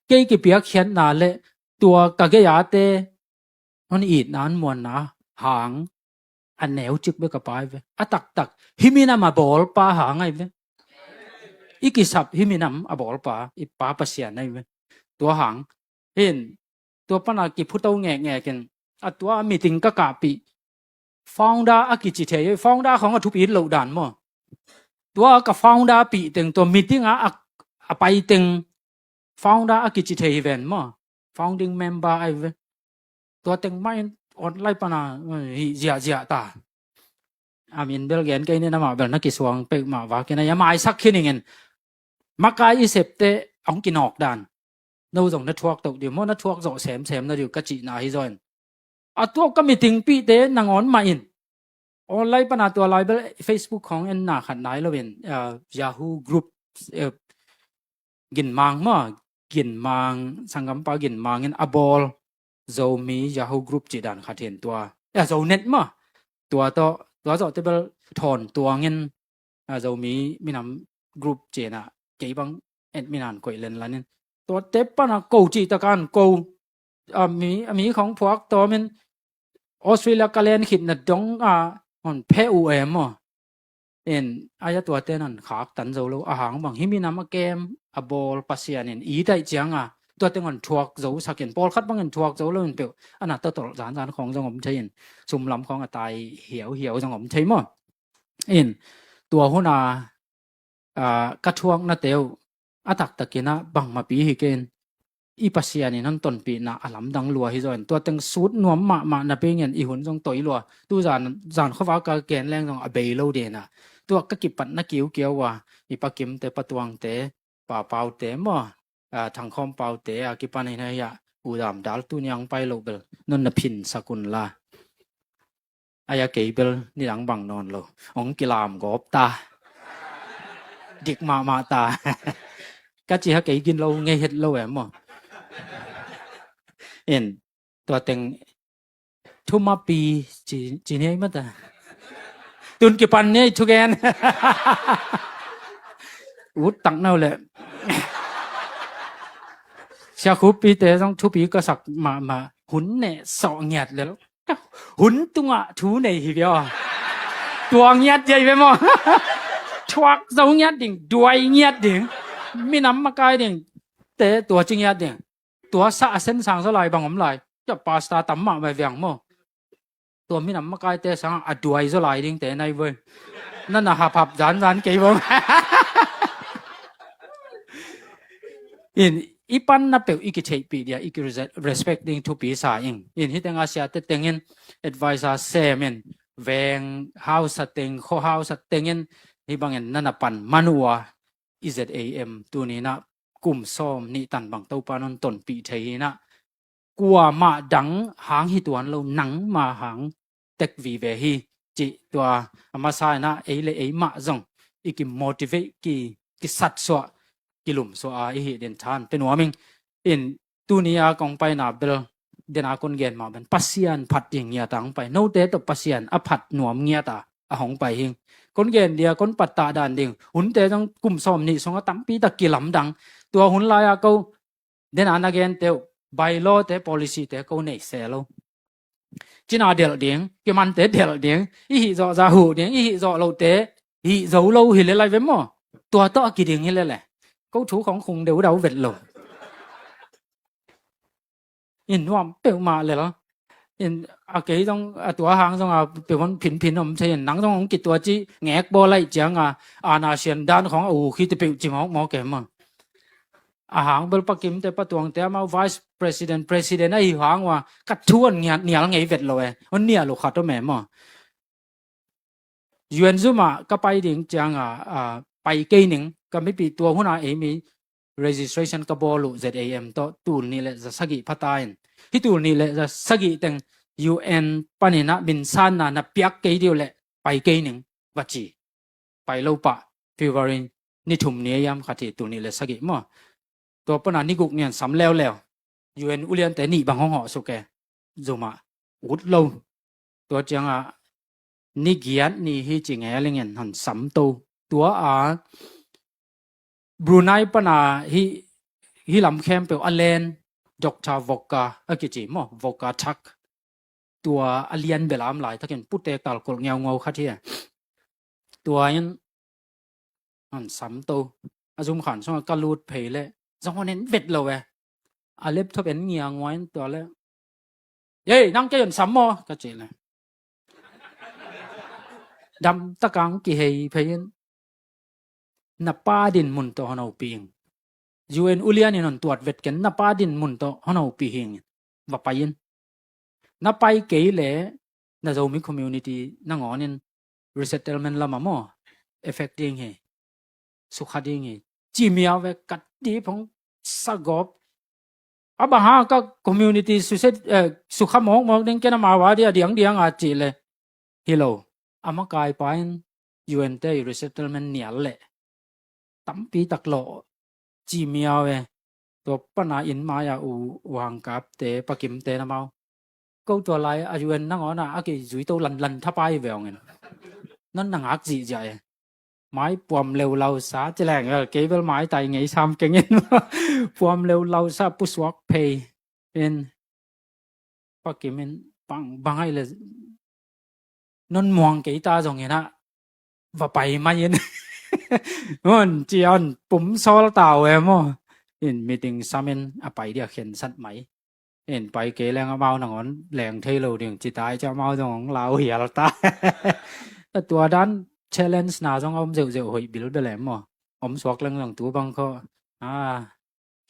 เกี่ยเปียกเขียนนาเละตัวกะเกียเตมันอีดนานมวนนะหางอันแนวจิกไปกับไปเว้ตักหิมินามาบอลปาหางไงเว้อีกิสับหิมินามอาบอลปาอีปาปัสยานไงเว้ตัวหางเห็นตัวปนากิพุทธเอาแง่กันตัวมีติงกะกะปีฟองดาอากิจิเทยฟองดาของทุบอีเหล่าด่านมั้งตัวกับฟองดาปีติงตัวมีติงไปติงฟองดาอากิจิเทยเวนมั้ง founding member ไอ้เวตัวติงไม่ออนไลน์ปนาเจียตาอามินเบลเกนกันนี่นะมาเบลนักกิสวงเปกมาว่ากันนะยังไม่สักขึ้นเงินมักกะอีเสพเตองกินออกด่านนู่นส่งนัทวอกตกเดี๋ยวมั่วนัทวอกส่งเสมนั่นเดี๋ยวก็จีน่าฮิจอยตัวก็มีติงปีเตนางอนมาอินออนไลน์ปนาตัวไลน์เบลเฟซบุ๊กของเอ็นน่าขัดไหนแล้วเป็นYahoo Group กินมังมั่วกินมังสังกัมปากินมังเงินอบอลโจมี Yahoo Group จีดันขัดเห็นตัวโจเน็ตมั่วตัวโจเตเบลถอนตัวเงินโจมีนำกรุ๊ปเจน่ะเกี่ยบังเอ็ดมีนานก่อยเล่นแล้วเนี่ยตัวเต็ปปนะกูจีตะการกูมีของพวกตัวมันออสเตรเลียกาเลนขิดนะดงมันเพอูเอ็มอายะตัวเต้นั้นขากตันโจโลอาหารบางฮิมีนามเกมบอลปัสยานินอีได้จังตัวเต้มันทวกโจสักเห็นบอลคัดบางเงินทวกโจแล้วมันเปล่าอันนั้นตัวจานของจังหวะใช่ยินซุ่มลำของตายเหี่ยวจังหวะใช่มั้งตัวหัวหน้ากระทรวงนาเตียวตักตะกินะบังมาปีฮิเกนอีปัสยานี่นั่นต้นปีนะอลัมดังลัวฮิจอยตัวตึงสูดนวมมานะเป็นเงินอีหุ่นจงต่อยลัวตู้จานเขาว่ากะแกนแรงจงอเบยโลเดนะ ตัวก็กิปันนักกิ้วเกี่ยวว่าอีปากิมเตปะตวงเตป่าเปาเตมอทางคอมเปาเตอากิปันเฮียอุดามดัลตุนยังไปโลเบลนนนพินสกุลลาอายาเกเบลนี่หลังบังนอนโลองกิลามกอบตาดิกมาตาก็จีฮะเกกินโลไงเฮ็ดโลแหมอเอ็นตัวเต็งทุมาปีจีเนี่ยมั้งแต่ตุนกิปันเนี่ยทุกแกนอุดตังเน่าเลยเช้าคุปปีเตะต้องทุปีก็สักมาหุ่นเนี่ยสอเงียดเลยหุ่นตัวทูเนี่ยทีเดียวตัวเงียดใหญ่ไปมั้งชวักเจ้าเงียดดิ่งด้วยเงียดดิ่งมีน้ำมากายดิ่งเตะตัวจริงเงียดดิ่งตัวสะเส้นสางสลายบางผมลายจะปาสตาตั้มมาไปเวียงมั้งตัวมีน้ำมากายเตะสางอดวยสลายดิ่งเตะในเว้ยนั่นน่ะหับจานกี่บ้งipan na pe ikichepi dia respecting to pi sa ing in hiteng asia te tengen advisor semen veng house teng kho house tengen hi bangen nanapan manua izam tu ni na kum som ni tan bang to panon ton pi thei na kwa ma dang hang hi tuan lo nang ma hang tek vi ve hi chi tua ama sai na le ma zong iki motivate ki sat soกิลุมโซอาอีเดนทานเป็นหัวมิงอินตูนียากองไปนาเบลเดนาคนเกนมาเป็นปัสยานผัดอย่างเงี้ยตังไปโนเตตปัสยานอผัดหนวมเงี้ยตาอหงไปหิงคนเกนเดียคนปัตตาดานดิ่งหุ่นเตต้องกลุ่มซ้อมนี่สงตั้มปีตะกิลำดังตัวหุ่นลายก็เดนานาเกนเตวใบโลเต policy เตก็ในเซลจีน่าเดลดิ่งกิมันเตเดลดิ่งอีหิจอซาหูดิ่งอีหิจอโลเตหิจอโลหิเลไลเวมอตัวต่อกี่ดิ่งหิเลแหละcấu trúcของkhung đều đâu vệt lộ inว่าเปล่ามาเลยเหรอ in อาเกยต้องตัวหางต้องเปล่ามันผินผมใช่หนังต้องของกิจตัวจีแงกบอไล่จังอาณาเซียนด้านของคิดจะเปล่าจิมหมอแก่มั้งอาหางเบลปักกิมแต่ประตวงแต่มา vice president ไอ้หางว่ากัดทวนเนียไงเวทเลยวันเนียลูกขาดตัวแม่มั้งยูเอ็นซูมาก็ไปถึงจังไปเกยหนึ่งก็ไม่ปีตัวหัวหน้ามี registration กับบอลู ZAM ต่อตูนนี่แหละจะสกิพัตายที่ตูนนี่แหละจะสกิแต่ง UN ปนินะบินซานนะเปียกเกยเดียวแหละไปเกยหนึ่งวัจีไปโลปะฟิวรินนี่ถุมเนียยามขัดที่ตูนนี่แหละสกิมั่วตัวปนันนี่กุกเนี่ยสำแล้ว UN อุเลียนแต่นี่บางห้องหอสุแกจูมาอุดโลตัวจังนี่เกียรนี่ฮิจิงเอลิงเงินหันสำตัวบรูไนปนาฮิลำแคมเปลอเลนดอกชาวกากิจิมอวกาทักตัวอเลียนเบลามหลายถ้าเกิดพูดเตะตาลกลเงาคัดเทียตัวยันอันสำโตอาจุมขันช่วงกาลูดเพลเลยจังหวะนั้นเวทเราเว้ยอาเล็บทบเป็นเงียงไว้ตัวแล้วเย้นั่งเกี่ยนสำมอกระเจเลยดำตะกังกี่เฮยเพยินนับป้าดินมุนโตฮอนเอาปีงUN อุเลียนนนตรวจเวทกันนับป้าดินมุนโตฮอนเอาปีหิงว่าไปยินนับไปเกยเลยน่าจะมีคอมมูนิตี้นั่งอ๋อนิน resettlement ละมาหม้อ affecting เฮสุขาดิ่งเฮจีมีเอาไว้กัดดีพงสักอบอาบะฮาก็ community สุขมองดิ่งแกนมาว่าเดียงอาจีเลยฮิโลอามากายไป UN เต resettlement เนี่ยแหละตั้มปีตักโลจีมีเอาเวตัวปัญหาอินมายาอูวางกับเตปกิมเตนะเมาก็ตัวไรอายุเอ็นนั่งอ๋อนะอากิจุยตัวลันทับไปเวงเงินนั่นนังอักจีใจไม้ปวมเร็วเราซาจะแรงเก็บไม้ไตไงซ้ำเก่งเงินปวมเร็วเราซาปุสวอกเพย์เป็นปกิมเป็นบังให้เลยนั่นมองกี่ตาส่งเงี้ยนะว่าไปไม่เย็นมันจีอันปุ่มโซลตาวเอมเห็นมีติงซามินไปเดียเขียนสัตว์ไหมเห็นไปเกล้งเมาหนังอนแหลงเทโลเดียงจิตตายจะเมาตรงเราเหี่ยเราตายแต่ตัวด้านเชลเลนส์น่าต้องอมเจียวหอยบิลเดแหลมอมสวกเรื่องหลังตัวบางข้อ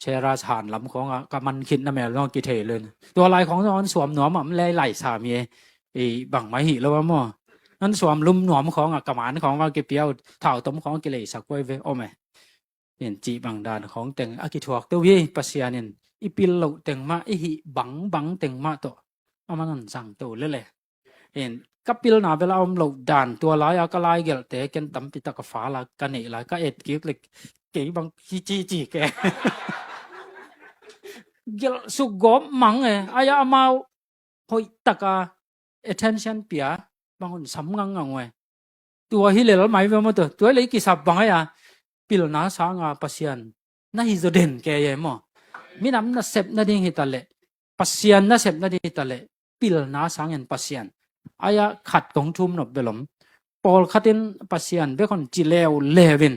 เชราชานลำของกับมันคิดนะแม่ลองกิเทเลยตัวลายของตอนสวมหนวมมันเลยไหลสามีบังไม้หิแล้วว่า นั่นสวมลุ่มหนวมของกระหมานของว่าเกเปียวเท่าต้มของกิเลสสักไว้เวโอ้แม่เห็นจีบังดานของแต่งอากิถวกตัววีปัสยานินอีปิลโลแต่งมาอีหิบังแต่งมาตัวเอามันนั่นสั่งตัวเลยเห็นกับปิลนาเวลาอมโลดานตัวลายอากลายเกลแต่กันตั้มปิตะกฟ้าละกันนี่ละก็เอ็ดกิ๊กเลยเก๋บังจีแกเกลสุกบมังอายามาหอยตะกา attention เปียบางคนสำงังงวยตัวฮิเลลไม่เวมาตัวเลยกิสับบังปิลนาสางาปัสยันน่าฮิโซเดนแกยังมั้งมีน้ำน่าเสพน่าดิ้งฮิตาเล่ปัสยันน่าเสพน่าดิ้งฮิตาเล่ปิลนาสางันปัสยันอายะขัดกงทุ่มนบเบลมปอลขัดินปัสยันเบคอนจิเลวเลวิน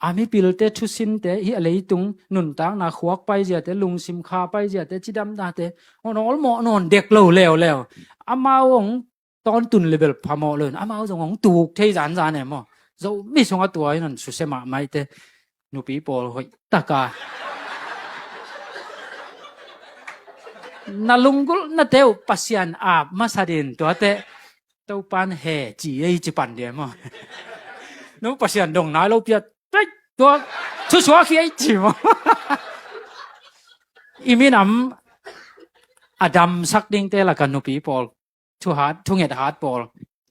อามีปิลเตทุสินเตฮิอะไรตุงนุนตางนาขวักไปเจเตลุงซิมคาไปเจเตจิดำตาเตโอนอลโมนอนเด็กเลวแล้วอามาองตอนตุนเลเบลพามอเลยอามาองของตูกเทจานเนี่ยมั้งเราไม่ส่งตัวนั่นสุดเสมาไม่เตนูปีปอลหอยตากานาลุงกุลนาเตวปัสยันอาบมาสาดินตัวเตตัวปันเฮจีเอจิปันเดียมั้งนูปัสยันดงนาเราเปียตัวชัวขี้ไอจิมั้งอีมีน้ำอดัมสักดิ้งเตละกันนูปีปอลทุ่งเหตุฮาร์ดปอล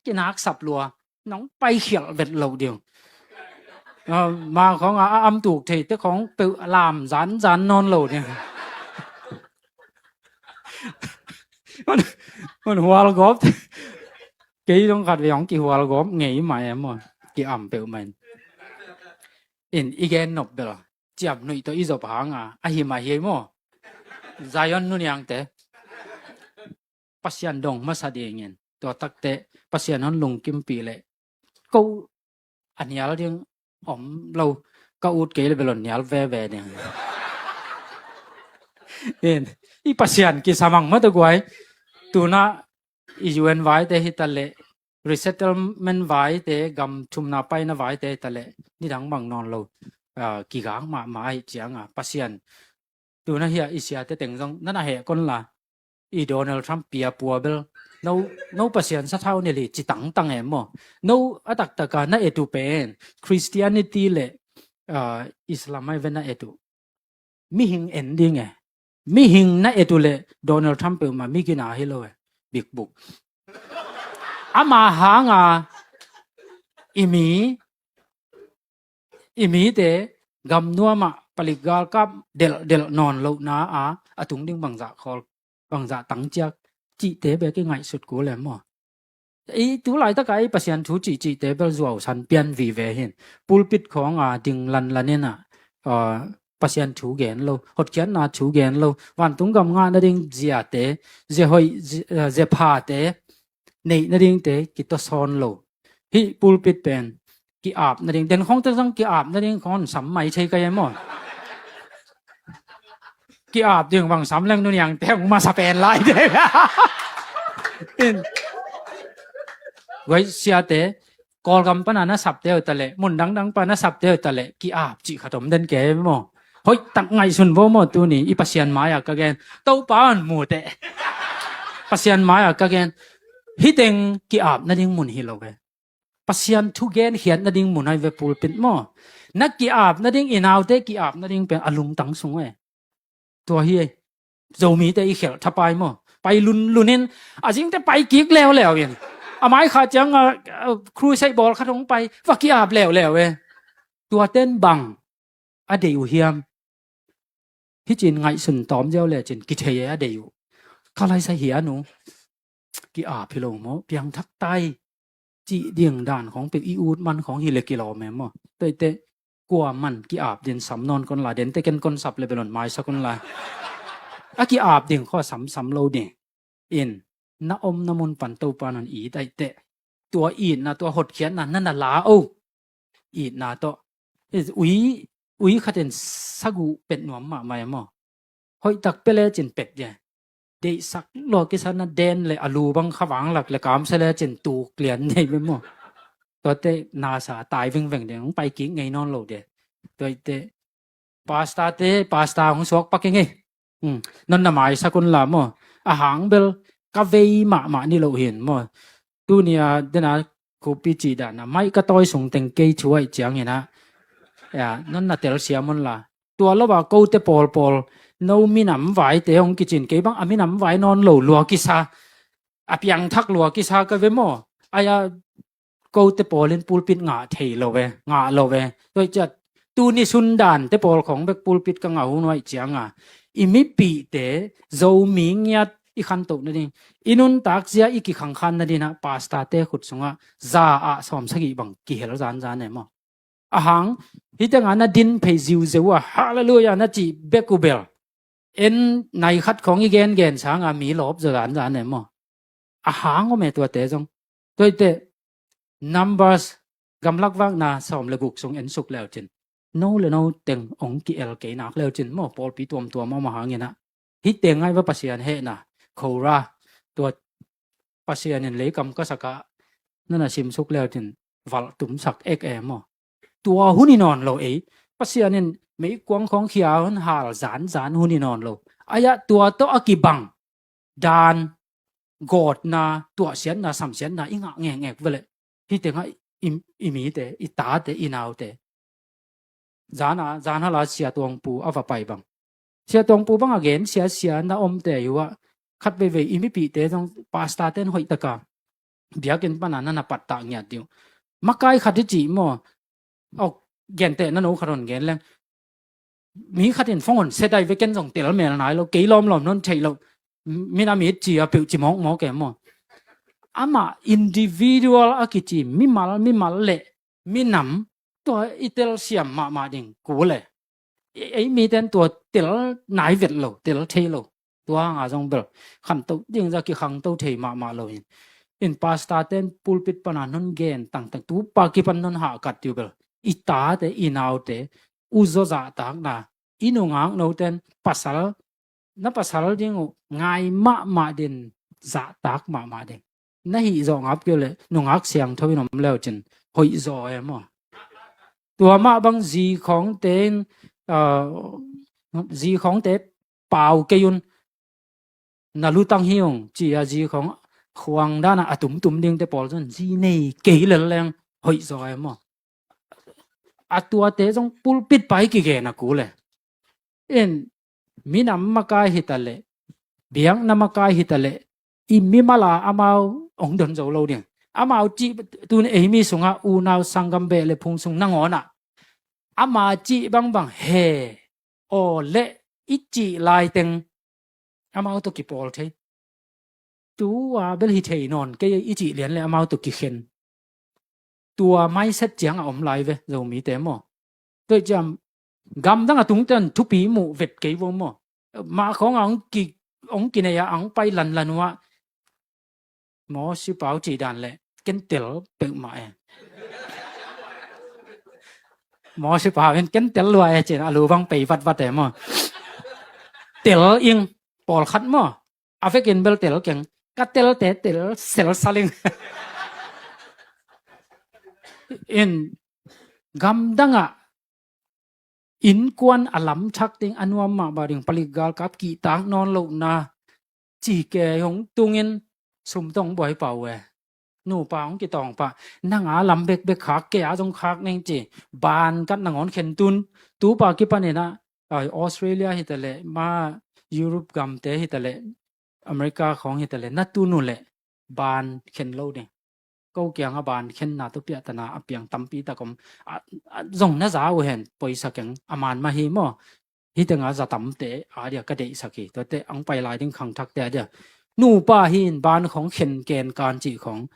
กินนักสับลัวน้องไปเขียวเบ็ดเหลาเดียวมาของอัมตูกเทแต่ของเปลามจานนอนเหลาเนี่ยมันหัวเรากบกี่ต้องขัดไปของกี่หัวเรากบไงมาเอ็มกี่อ่ำเปลมันอีกแกนนบเปล่าจับหนุ่ยตัวอีจบหางหิมาเฮียมั้งใจยันนู่นยังเตะปัสยันดงมาสาดีเงินตัวตักเตะปัสยันนั้นลงกิมปีเลยก็อันนี้เราเรื่องเราก็อุดเกลไปหล่นนี้แว่เนี่ยอีปัสยันกิสามังมาตัวกวยตัวน่ะยูเอ็นไว้เตะฮิตาเล่ resettlement ไว้เตะกำชุมนาไปน่ะไว้เตะตะเล่นี่ดังบางนอนเรากี่ครั้งมาไอ้เจียงปัสยันตัวน่ะเฮียอิสยาเตะเต็งซงนั่นน่ะเหตุคนละอีโดนัลด์ทรัมป์เปียปัวเบลno pasien sa tao ni li chi tang mo no atak taka na etu pen Christianity le Islamai vena etu mi hing ending mi hing na etu le Donald Trump pe ma mi kina hilo big book ama hanga imi te gam nuama paligal kap del non lo na atung ding bangza khol bangza tangchak chị tế về cái ngày sụt của lem mà ý tú lại tất cả ấy bác sĩ chú chị tế về rồi sẵn biên vì về hiện pulpitของđình lần nên bác sĩ chú ghen lâu hot kiến chú ghen lâuวันตุ้งกำงานนั่นเองเสียเตะเสียหอยเสียผ้าเตะนี่นั่นเองเตะกิตซ้อนlâuฮิปูลปิดเป็นกี่อาบนั่นเองเด่นของตั้งกี่อาบนั่นเองของสัมไม่ใช่กันยังมั้งกี่อาบดึงบางสามเรื่องนู่นอย่างแต่มาสเปนไล่เด้ไว้เสียเตะกอลกำปนันสับเตอตะเละมุนดังปนันสับเตอตะเละกี่อาบจีขดมเดินแก่ไม่หมดเฮ้ยตั้งไงสุนโวหมดตัวนี้อีปัสยันมาอยากกะแกนเต้าปานหมูเตะปัสยันมาอยากกะแกนฮิตเองกี่อาบนั่นเองมุนฮิโลเกปัสยันทุกแกนเขียนนั่นเองมุนให้เวปูปิดหม้อนักกี่อาบนั่นเองอินเอาเตะกี่อาบนั่นเองเป็นอารมณ์ตั้งสูงตัวเฮียโจมีแต่อีเขียวทับไปมั้งไปลุนเน้นจริงแต่ไปกิ๊กแล้วเองไม้ขาจังครูใช้บอลขาตรงไปว่ากี่อาบแล้วตัวเต้นบังเดียวเฮียมที่จีนไงสุนตอมเจ้าเลยจีนกิเทียเดียวเขาไล่ใส่เหียหนูกี่อาบพี่ลงมั้งเพียงทักไตจีเดียงด่านของเป็นอีอูดมันของฮิเลกิโลแม่มั้งเตะกลัวมันกี่อาบเดินสำนอนคนละเดินแต่กันคนสับเลยเป็นหล่นไม้สักคนละกี่อาบเดินข้อสำโลเด่นอินน้าอมน้ำมนปั่นตัวปานันอีได้เตะตัวอีน่ะตัวหดเขียนนั่นน่ะลาอีน่ะตัวอุ้ยขัดเดินสักูเป็ดหนวมมาไม่มั้งหอยตักเปเลยจินเป็ดเนี่ยเดี๋ยวสักโลกิสันน่ะเดนเลยอลูบังขวางหลักเลยกามเสเลยจินตูเกลียนใหญ่ไปมั้งตัวเตะนาสาตายวิ่งเดี๋ยวไปกิ้งไงนอนโลเดตัวเตะปาสตาของสวกปักยังไงนั่นน่ะหมายสักุลละมั้งอาหารเบลกาเวย์มานี่เราเห็นมั้ง tu nia dena ko pi chi da na mai ka toy sung teng ke chuai chiang ina ya non na tel siamon la tua lo ba ko te pol pol no mi nam vai te hong ki chin ke bang ami nam vai non lo lua ki sa apiang thak lua ki sa ka ve mo aya ko te polin pulpit nga thei lo ve nga lo ve toi chat tu ni sun dan te pol khong bek pulpit ka nga hu noi chiang a imi pi te zo mi ngiat i khan to na ding inun tak zia i ki khang khan na dina pasta te khut sunga za a som sagi bang ki hel zan zan ne mo ahang hitanga na din phei ziu zewa hallelujah na chi bekubel en nai khat khong i gen gen sanga mi lop zan zan ne mo ahang o me to te jong toi te numbers gamlak wang na som le guk sung en suk leo chin no le no teng ong ki el ke nak leo chin mo pol pi tuam tuam ma hangena hi teng ai wa pasian he na khora to pasian en le kam ka saka nana sim suk leo chin wal tum sak ek em mo tua huni non lo e pasian en me kwang khong khia han hal zan zan huni non lo aya tua to akibang dan god na tua sian na sam sian na inga nge ngek vele hi tenga imi te ita te inau te zana la sia tuang pu ava pai bang sia tuang pu bang again sia na om te yuwa khat ve ve imi pi te jong pasta ten hoi taka biakin panana na patta nya tiu makai khati chi mo ok gen te na no kharon gen leng mi khatin phong on se dai ve ken jong tel mel nai lo ke lom lom non thei lo mi na mi chi a pe chi mong mo ke mo ama individual akichi mi mal le mi nam to itel siam ma ding ku le ei mi ten to tel nai vet lo tel thei lo to nga jong bel kham to ding za ki khang to thei ma lo in pasta ten pulpit pana non gen tang tu pa ki pan non ha kat tu bel ita te inau te uzo za tak na inungang no ten pasal ding ngai ma din za tak ma ding na hi zo ngap ke le nungak siang thoi nom leo chin hoi zo em mo tua ma bang ji khong ten ji khong te pau ke yun na lu tang hiong chi a ji khong huang da na atum ding te pol jon ji nei ke le leng hoi zo em mo atua te jong pulpit pai ki ge na ku le en minam makai hitale biang namakai hitale imimala amau ong don zo lo ding amau chi tun emi sunga unau sangam be le phung sung nangona ama chi bang he o le ichi lai teng amau to ki pol the tu wa bel hi thei non ke ichi lian le amau to ki khen tua mai set chiang om lai ve zo mi te mo tôi chăm gam dang atung ten thu pi mu vet ke wo mo ma khong ông kỳ này ông bay lần wa mo si bảo chỉ đàn lệ ken tel pe ma mo si bảo ken tel lua che alu bang pe vat te mo tel ing pol khat mo afekin bel tel keng ka tel te tel sel saling in gam danga in kwan alam chak ting anuam ma ba ding paligal kap ki tang non lo na chi ke hong tungin sum tong boi pau we nu pa ong ki tong pa nanga lam bek khak ke a jong khak neng chi ban kat nangon khen tun tu pa ki panena Australia hitale ma Europe gam te hitale America khong hitale na tu nu le ban khen lo ding câu kiang a ban khen na to pia tana apiang tampi ta kom zong na za wo hen poisa keng aman ma hi mo hi tenga za tam te a dia ka dei saki to te ang pai lai ding khang thak te dia nu pa hin ban khong khen ken kan chi khong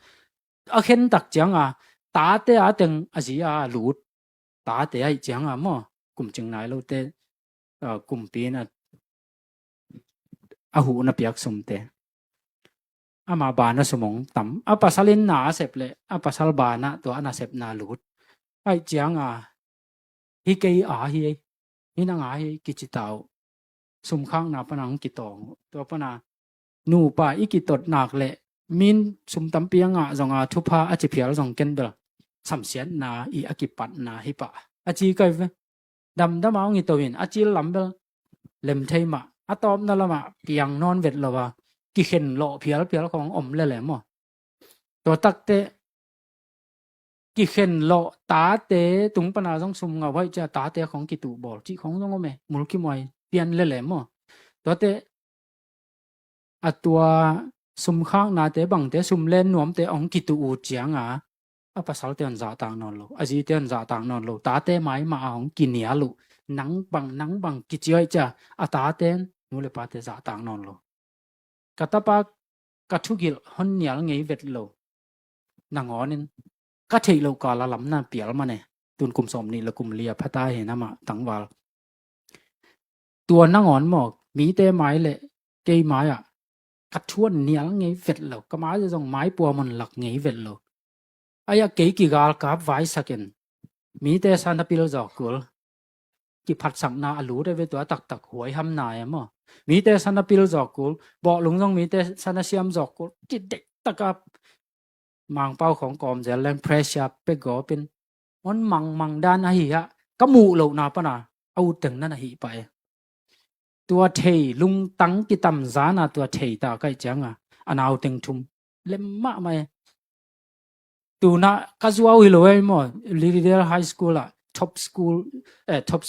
a khen tak chang a ta te a teng a ji a lut ta te ai chang a mo kum ching nai lo te kum pi na a hu na piak sum te ama bana sumong tam apa salin na sep le apa sal bana to ana sep na lut ai chiang a hi ke a hi na nga hi ki chi tau sum khang na panang ki tong to pana nu pa i ki tot nak le min sum tam pianga zonga thupa a chi phial zong ken bel sam sian na i akipat na hi pa a chi kai ve dam dam ang i to win a chi lam bel lem thei ma atom na lama piang non vet lo wa ki khen lo phialของom le le mo ตัวตักเตกี่เข็นโลตาเตตุงปนาต้องซุมเงาไว้จะตาเตของกิตุบอลจีของต้องไม่มุลกิมวยเปลี่ยนเล่ๆมั้งตัวเตอัตัวซุมข้างนาเตบังเตซุมเล่นนวมเตองกิตุอูเจียงภาษาเตียนจ่าต่างนอนโลอาจีเตียนจ่าต่างนอนโลตาเตไม้มาของกินเนียลุนังบังกิจอยจ้ะตาเตนนูเลปาเตจ่าต่างนอนโลกัตปากกัทุกิลฮอนเนียลไงเวทโลนางอ๋อนินก็เทโลกาละลำน่าเปียลมาเนี่ยตุนกลุ่มสมนี่ละกลุ่มเลียพัตตาเห็นนะมาตั้งวาลตัวนางอ๋อนหมอกมีเตไม้เลยเกยไม้กัดชวนเนียลไงเวทโลก็มาจะส่งไม้ปัวมันหลักไงเวทโลเกยกี่กาลกับไว้สักเกนมีเตสันตปิลจอกกุลกี่ผัดสังนาอลูได้เวตัวตักหวยหำนายมั้งมีเตสันตปิลจอกกุลบอกลุงต้องมีเตสันตเซียมจอกกุลจิตเด็กตะกับมังเป้าของกอมจะแรงเพรสเชอร์ไปก่อเป็นมันมังด้านหิก็มูเหล่านาปนาเอาถึงนั่นหิไปตัวเทลุงตั้งกิตำจานาตัวเทตาใกล้จังอันเอาถึงทุมเล่มมากไหมตัวน่ะก็จะเอาหิโลเอมอลิเดียร์ไฮสคูลท็อป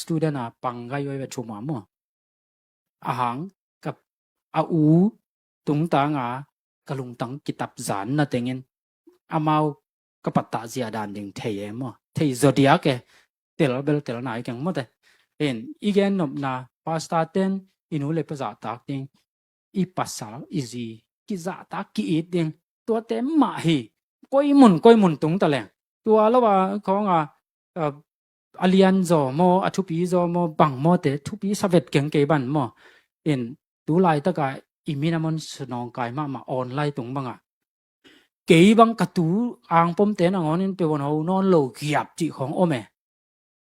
สตูเดนปังไกไว้แบบชุมามอาหารกับอาอูตุงตังกลุงตั้งกิตับจานน่ะเต็งเงินอามาก็ปัตตาเสียดานดึงเทียมเทียโซเดียกเตลเบลเตลนายกันหมดอีกนบนาพาสต้าเต้นอินูเลปะจาตักดิงอีปัสสาวอีซีกิจาตักกิอีดิงตัวเต็มมาฮีก้อยมุนตุงตะแหลงตัวแล้วว่าของอเลียนโซโมอทุปีโซโมบังโมเตทุปีสเวตเก่งเกบันโมดูไลตะกายอิมินามอนสนองกายมาออนไลน์ตุงบังเกี่ยบังกระตูอ่างปมเตนอ่างนี้เป็นวันเอานอนโลกหยับจีของโอเม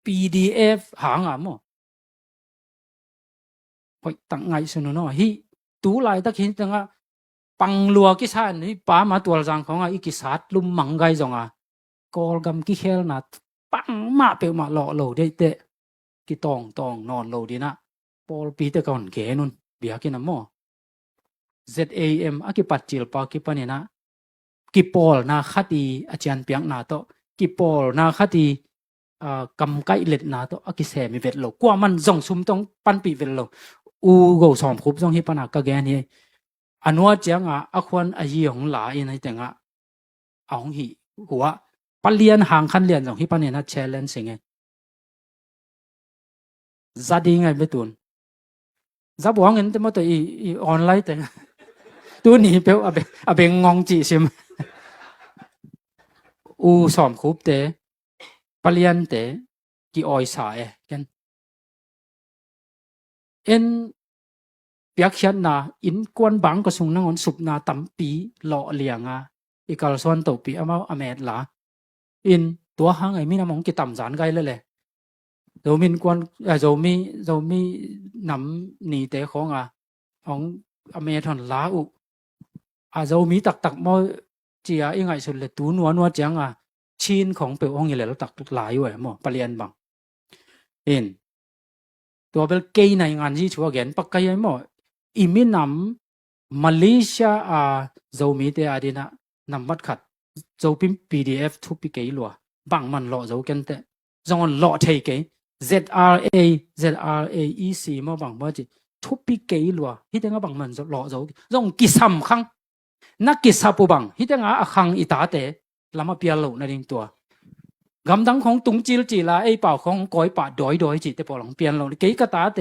PDF หางมั้งพอตั้งไงสนุนอ่ะฮีตูไลตะคินจังปังลัวกิสานนี่ป้ามาตัวจังของอีกิสัตลุมมังไกจงกอลกำกิเฮลนัดปังมาเปมาหล่อโลได้เตะกิตองนอนโลดีนะปอลปีเตก่อนเกนุนเบียกินมั้ง ZAM อากิปัจจิลปากิปนี่นะกิปอลนาคดีอาจารย์เปียงนาโตกิปอลนาคดีกำไกเล็ดนาโตอากิเสมีเวทโลกว่ามันส่งซุมต้องปันปีเวทโลอูโกสอมคุบต้องฮิปนากะแกนี่อันว่าจังอาควรอายีของหลายในแต่งเอาของหิหัวปเลียนห่างคันเลียนส่งฮิปเนี่ยนะแชร์เลนสิงไงจะดีไงไม่ตุนจะบอกเงินแต่มาตัวอีออนไลน์แต่ตัวนี้เปล่าอาเบงงงจีใช่ไหมอูสอมคุบเตปเลียนเตกี่ออยสายกันเปียกเขียนนาอินกวนบังก็ส่งนังอนสุบนาตั้มปีหล่อเลียงอีกาลส่วนตัวปีอามาอเมดละตัวหางไอ้มีน้ำมองกิต่ำสารไกลเลยโดมินกวนโดมีน้ำหนีเตะของของอเมทอนลาอุโดมีตักมอเจียยังไงสุดเลยตูนัวจังชีนของเปลองอย่างไรเราตักหลายอยู่มั้งปเลียนบังตัวเป็นเกย์ในงานที่ชัวร์เห็นปักไกยังมั้งอีมินำมาเลเซียโดมีเตอดีนะนำมัดขัดโดพิม PDF ทุกปีเกย์ลัวบังมันหล่อโดกันเตะจงหล่อเทเกย์ ZRAEC มาบังว่าจีทุกปีเกย์ลัวฮิตงาบังมันหล่อโดจงกิสัมขังนักกิสับบังฮิตงาขังอิตาเตลำมาเปียโลนั่นเองตัวกำดังของตุงจิลจีลาเป่าของก้อยป่าดอยจีแต่พอหลังเปลี่ยนลงเกย์กตาเต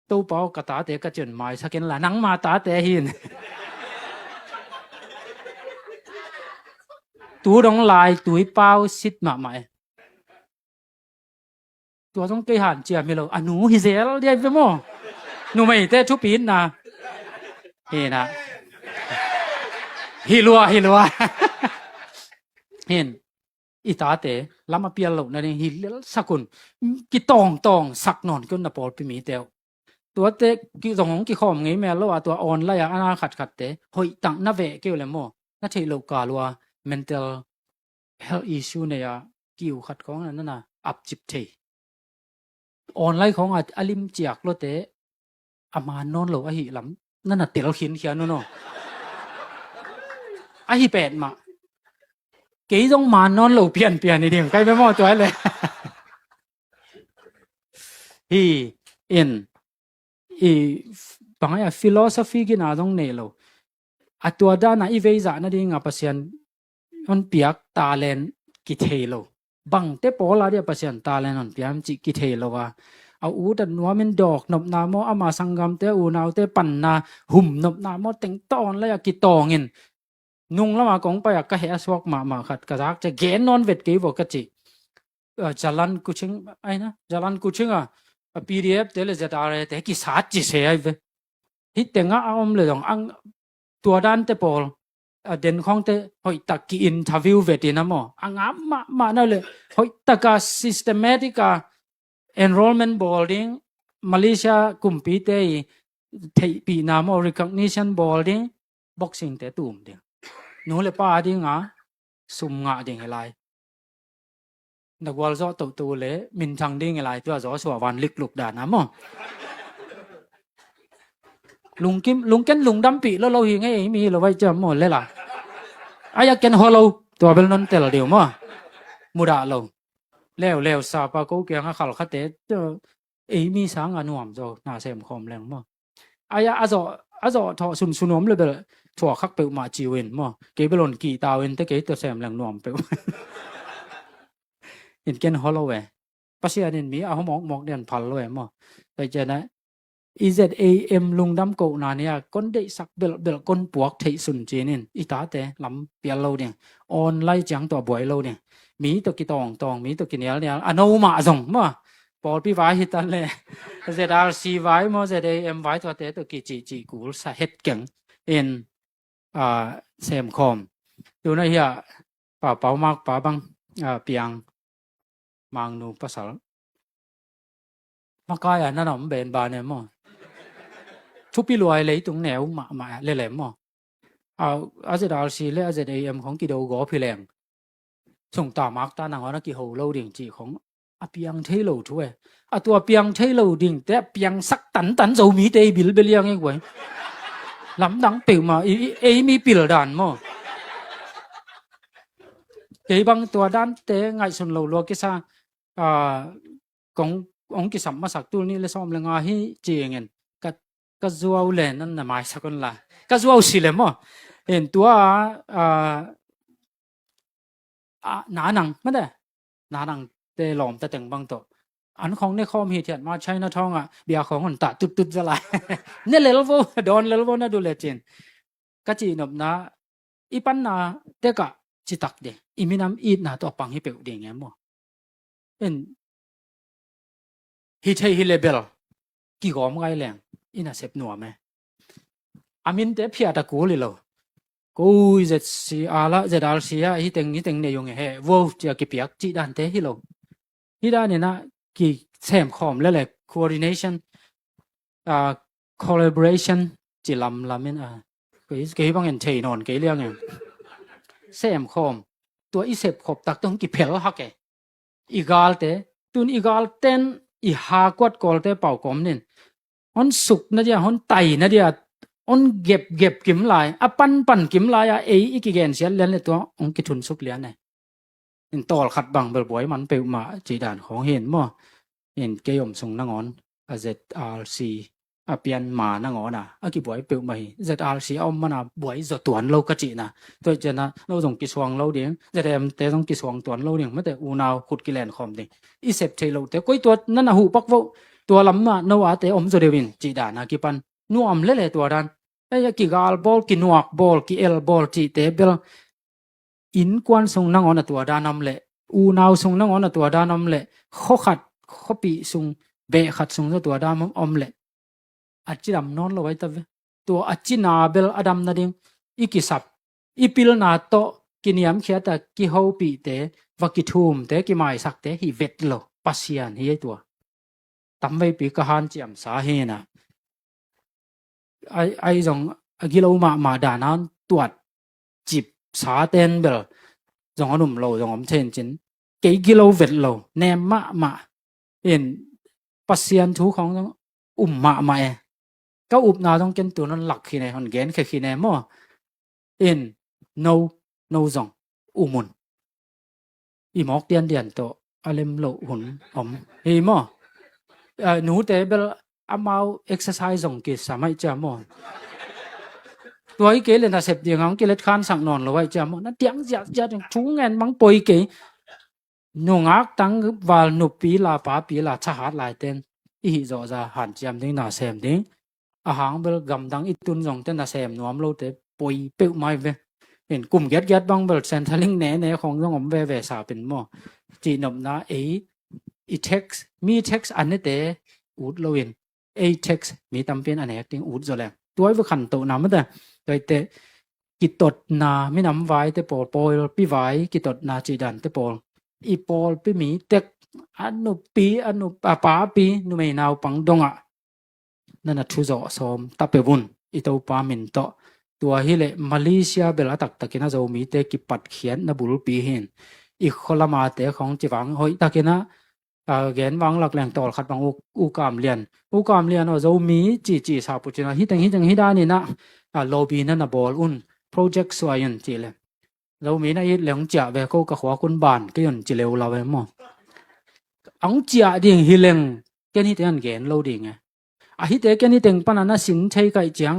ตู้เป่ากตาเตก็จนหมายสักเกนละนังมาตาเตหินตัวดงลายตัวเป่าสิทธิ์มาใหม่ตัวต้องเกยหันเจียมีเราหนูฮิเซลเดียไปมั้งหนูไม่เตะทุบปีนนะเห็นนะฮิลัวเห็นอีตาเตลำมาเปียโลนั่นเองฮิลสักุนกิตองสักนอนก็นับปอลไปมีเตวตัวเตกิตองกิข้อมไงแม่แล้วตัวออนไลน์อาขัดเตหอยตังนาเวเกี่ยวเลยมั้งนั่นที่โลกาลัว mental health issue เนี่ยกิ่วขัดของนั่นน่ะอับจิบเทออนไลน์ของอลิมเจียกโลเตอามานอนโลอหิลำนั่นน่ะเตลขินเขียนนู่นไอหิเป็ดมา幾種萬安路變你點計咩麼做咧？in bangaya philosophy ki na dong ne lo atua da na iveza na ding a pasian on piak talent ki thelo bang te pola dia pasian talent on piam chi ki thelo wa a u da nuamen dok nop na mo ama sangam te u naw te pan na hum nop na mo teng ton la ki tongin nung lama kong pa ka he aswak ma khat ka jak che gen non vet ke bo ka chi jalan kuching ai na jalan kuching a PDF te le zata te ki sat chi se ai ve hi tenga om le dong ang tua dan te pol den khong te hoi tak ki interview ve ti na mo anga ma na le hoi taka systematica enrollment boarding Malaysia kumpi te thei pi na mo recognition boarding boxing te tum de no le pa ding a sum nga ding laiนักวอลโซตัวเล่มินทังดิ้งอะไรตัวจอสัววันลิกลุกด่านะมั้งลุงกิมลุงเกนลุงดำปีแล้วเราหิงไอ้มีเราไว้จำหมดเลยล่ะอายาเกนฮอลโลตัวเป็นนนเตลเดียวมั้งมุดาเราแล้วซาปาโกเกียงขัลขัดเตเจอไอ้มีสังอนุมจอหน้าเสมคอมแรงมั้งอายาอาจอทอสุนมเลยเบลถั่วคักเปิลมาจีเวนมั้งเก็บไปหล่นกี่ตาเวนแต่เก็บตัวเสมแรงนวมเปิลอินเกนฮอลโลเวปัสยานินมีเอาหมอกเดียนพัลโลเวมั้งไปเจอนะ EZAM ลุงดำโกนาเนี่ยคนได้สักเบลคนปวกไทยสุนจีนินอีตาแต่ลำเปียโลเนี่ยออนไลน์จังตัวบวยโลเนี่ยมีตัวกี่ตองมีตัวกี่เนี่ยอันนู้มาส่งมั้งปอดพี่ไว้ฮิตันเลย ZRC ไว้มั้ง ZAM ไว้ตัวแต่ตัวกี่จีกูสาเหตุเก่งเอ็นเซมคอมดูนะเฮียป่ามากป่าบังเปียงmang nu pasal makaya na nom ben ba ne mo thupi luai lấy tung nẻo mà le lem mo AZRC le AZAM ของกี่โดgo phi leng ส่งตามักตานังว่ากี่โหโลดิ่งจีของเปียงเทโลช่วยตัวเปียงเทโลดิ่งแต่เปียงสักตันโจมีเตบิลเบลียงไอ้หวยลำดังปิวมามีปิลด่านmo cái bang tua dan te ngai sun lo lo kisa kong ong ki sam ma sak tu ni le som le nga hi chingen ka zuaw le nan na mai sakon la ka zuaw si le mo en tua na nang ma da na nang te lom ta teng bang to an khong ne khom hi thiat ma China thong bia khong hon ta tut za lai ne le lo don le lo na du le chin ka chi nop na ipan na te kaจิตักเดอิมินามอีดนาตัวปังให้เปิดเดงไงมั้งเป็นฮิตให้เลเบลกี่กอมไงแรงอินาเซปหนัวไหมอามินเตพี่อาตะกูเลยเหรอกูเจ็ดสีอาละเจ็ดอาลสีอะฮิตเต็งเนี่ยยงเฮวอลจะกี่เปียกจีดันเตฮิโลฮิดาเนี่ยนะกี่เซมคอมแล้วแหละ coordination collaboration จีลำมินกี่บางอย่างเทนอนกี่เรื่องไงเซมคอมตัวอีเซปขบตักต้องกี่เพลฮักเกอีกาลเตตุนอีกาลเต้นอีฮากวดกอลเตเป่ากอมนินฮอนสุกนะเดียฮอนไตนะเดียฮอนเก็บกิมลายปันกิมลายอีกิเกนเสียเลียนเลยตัวองกิทุนสุกเลียนไงอินตอลขัดบังเบลบวยมันเปิวมาจีดานของเห็นมั้งเห็นเกยมส่งนางอนZRC เปลี่ยนมานางอนะกี่บวยเปิวมา ZRC เอามันบวยจดตัวเราก็จีนะตัวเจนะเราส่งกิสวงเราเดียงZAMแต่ต้องกิสวงตัวเราเดียงไม่แต่อูนาวขุดกิแลนคอมเดียงอีเซปเทโลแต่ก้อยตัวนั่นหูปักโวตัวลำนวะแต่จะเดวินจีดานะกี่ปันนัวมเล่ตัวดันกี่กาลบอลกี่นัวบอลกี่เอลบอลจีเตเบลอินกวนส่งนางอนะตัวดานำเล่อูนาวส่งนางอนะตัวดานำเล่ข้อขัดข้อปีส่งเบะขัดส่งตัวดานอมเล่อาจิดำนอนเราไว้ตัวตัวอาจินาเบลอดัมนาดิงอีกิสับอีพิลนาโตกินยามเขียแต่กิฮาวปีเตวักิทุมเตกิไม่สักเตฮิเวตโลปัสยานเฮียตัวตั้มไว้ปีกหันจียมสาเหนะไอจงกิโลมาดานันตัวจิบสาเตนเบลจงอนุมโลจงอมเทนจินกี่กิโลเวตโลเนมมาเห็นปัสยานทุกของมาก็อุบนาต้องเกินตัวนั้นหลักขี้ในหันเกนแค่ขี้ในมั่วอินโนจงอุมุน อีหมอกเตียนเดียนโตอเลมโลหุ่นอมเฮมอหนูเตเบลอามาเอ็กซ์ไซส์ส่งกิสามารถจะมอตัวอีเกลน่ะเสพเดียงของกิเลสขันสั่งนอนเลยว่าจะมอนั่นเตียงจะชูเงินบังปอยเกหนูงักตั้งวาลนุปีลาป้าปีลาชาหัดหลายเต็นอีจอจะหันจำดิ้งน่าเสมดิ้งอาหารเบลกำดังอีตุนส่งเต็นน่าเสมนวมโลเตปอยเปิวไม่เวเห็นกลุ่มเก็ตบังเบลเซนทรัลลิงแน่ของต้องอมเวสาเป็นมอจีนมนาอีเท็กซ์มีเท็กซ์อันนี้เตอูดโลวินเท็กซ์มีตำเป็นอันไหนติ้งอูดจะแรงตัวไว้ขันโตน้ำมันแต่โดยเตกิตดนาไม่น้ำไว้เตปอลปอยปีไว้กิตดนาจีดันเตปอลอีปอลปีมีเต็กอันนุปีอันนุป้าปีนุไม่นาวปังดงอ่ะนั่นน่ะทุจอสมตับเปบุนอีตัวปามินโตตัวฮิเลมาเลเซียเบลาตักตะกินะจะมีเตกิปัดเขียนนะบุรุปีเห็นอีกคนละมาเตของจีวังหอยตะกินะเกณฑ์วังหลักแหล่งต่อขัดบังอุกามเลียนว่าจะมีจีสาปุจินะฮิตังฮิดานี่นะโลบีนั่นนะบอลอุนโปรเจกต์สวยยันจีเลยเรามีนะเหลืองจ่าเวก็กระหัวคุณบานก็ยันจีเลวเราเว้มั้งอังจ่าดิ่งฮิเลงแค่นี้เตียนเกณฑ์เราดิ่งไงฮิตแค่นี้เตียงปนันน่ะสินใช้ไก่เจียง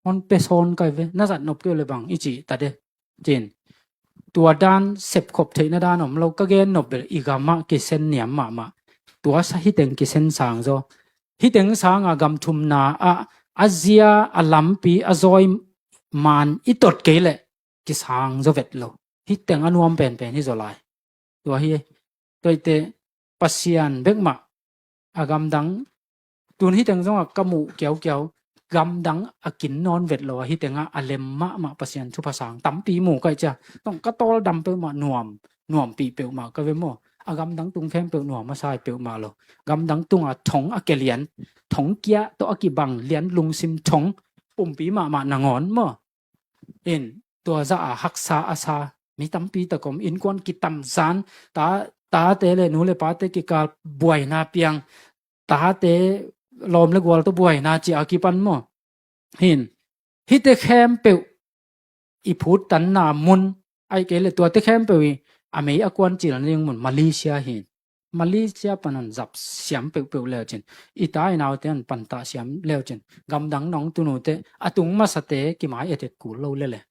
มันเปซอนไก่เวน่าจะนบเกลือบังอีจีตัดเดจีนตัวด้านเสพขบเทนด้านผมเราก็เกณฑ์นบเบลอีกามากิเซนเนียมมาตัวสหิตเองกิเซนสางโซฮิตเองสางกำทุมนาอาเซียลัมปีอาซอยมันอีตดเกลกิสางโซเวตโลฮิตเองอนุมเป็นฮิโซไลตัวฮีตัวเตปัสยานเบกมากำดังตัวฮิตเองสางกมูเกี่ยวกำดังกินนอนเวทโลฮิตเองอเลมมาปัสยันทุภาษาตั้มปีหมู่ก็จะต้องกระตอลดำเปมานวมปีเปลมาก็เวมอกำดังตุงเฟมเปลนวมมาใส่เปลมาโลกำดังตุงถงเกลียนถงเกียตัวกิบังเลียนลุงซิมถงปุ่มปีมานางอนเอ็นตัวจะหักษาอาซามีตั้มปีตะกมอินกวนกิตัมซานตาเตเลนูเลปาเตกิกาบวยนาเปียงตาเตลอมเล็กวอลตัวบวยนาจีอากิปันเห็นฮิตเตแคมเปลอีพูดตันนามุนไอเกลตัวเตแคมเปลอเมริกวนจีนยังมุนมาเลเซียเห็นมาเลเซียปนันจับเสียมเปลแล้วจินอีตายนาวเตนปันตาเสียมแล้วจินกำดังน้องตุนูเตอตุงมาสเตกิหมายเอเดกูโลเลย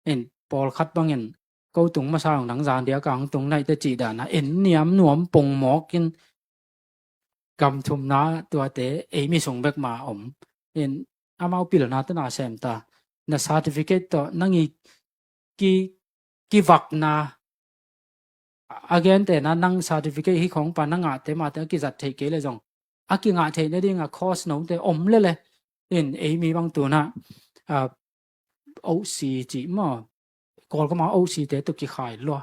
เห็นปอลคัดบางเงินก็ตุงมาสร้างหนังจานเดียวกังตุงในเตจีดานะเอ็นเนียมหนวมปงหมอกินกำทุมนาตัวเตมีส่งเบกมาเห็นอามาปิลนาตนาเซมตานะซาติฟิเคตต่อนั่งอีกีวักนาagain แต่นั้นนั่ง certificate ที่ของปานังอาเตมาเตกิจัดเทเกเลยจงอากิงอาเทเนี่ยดิ้งคอร์สน้องแต่เลยเห็นมีบางตัวนะOC จีมั่วก่อนก็มาOC แต่ตุกิขายลัว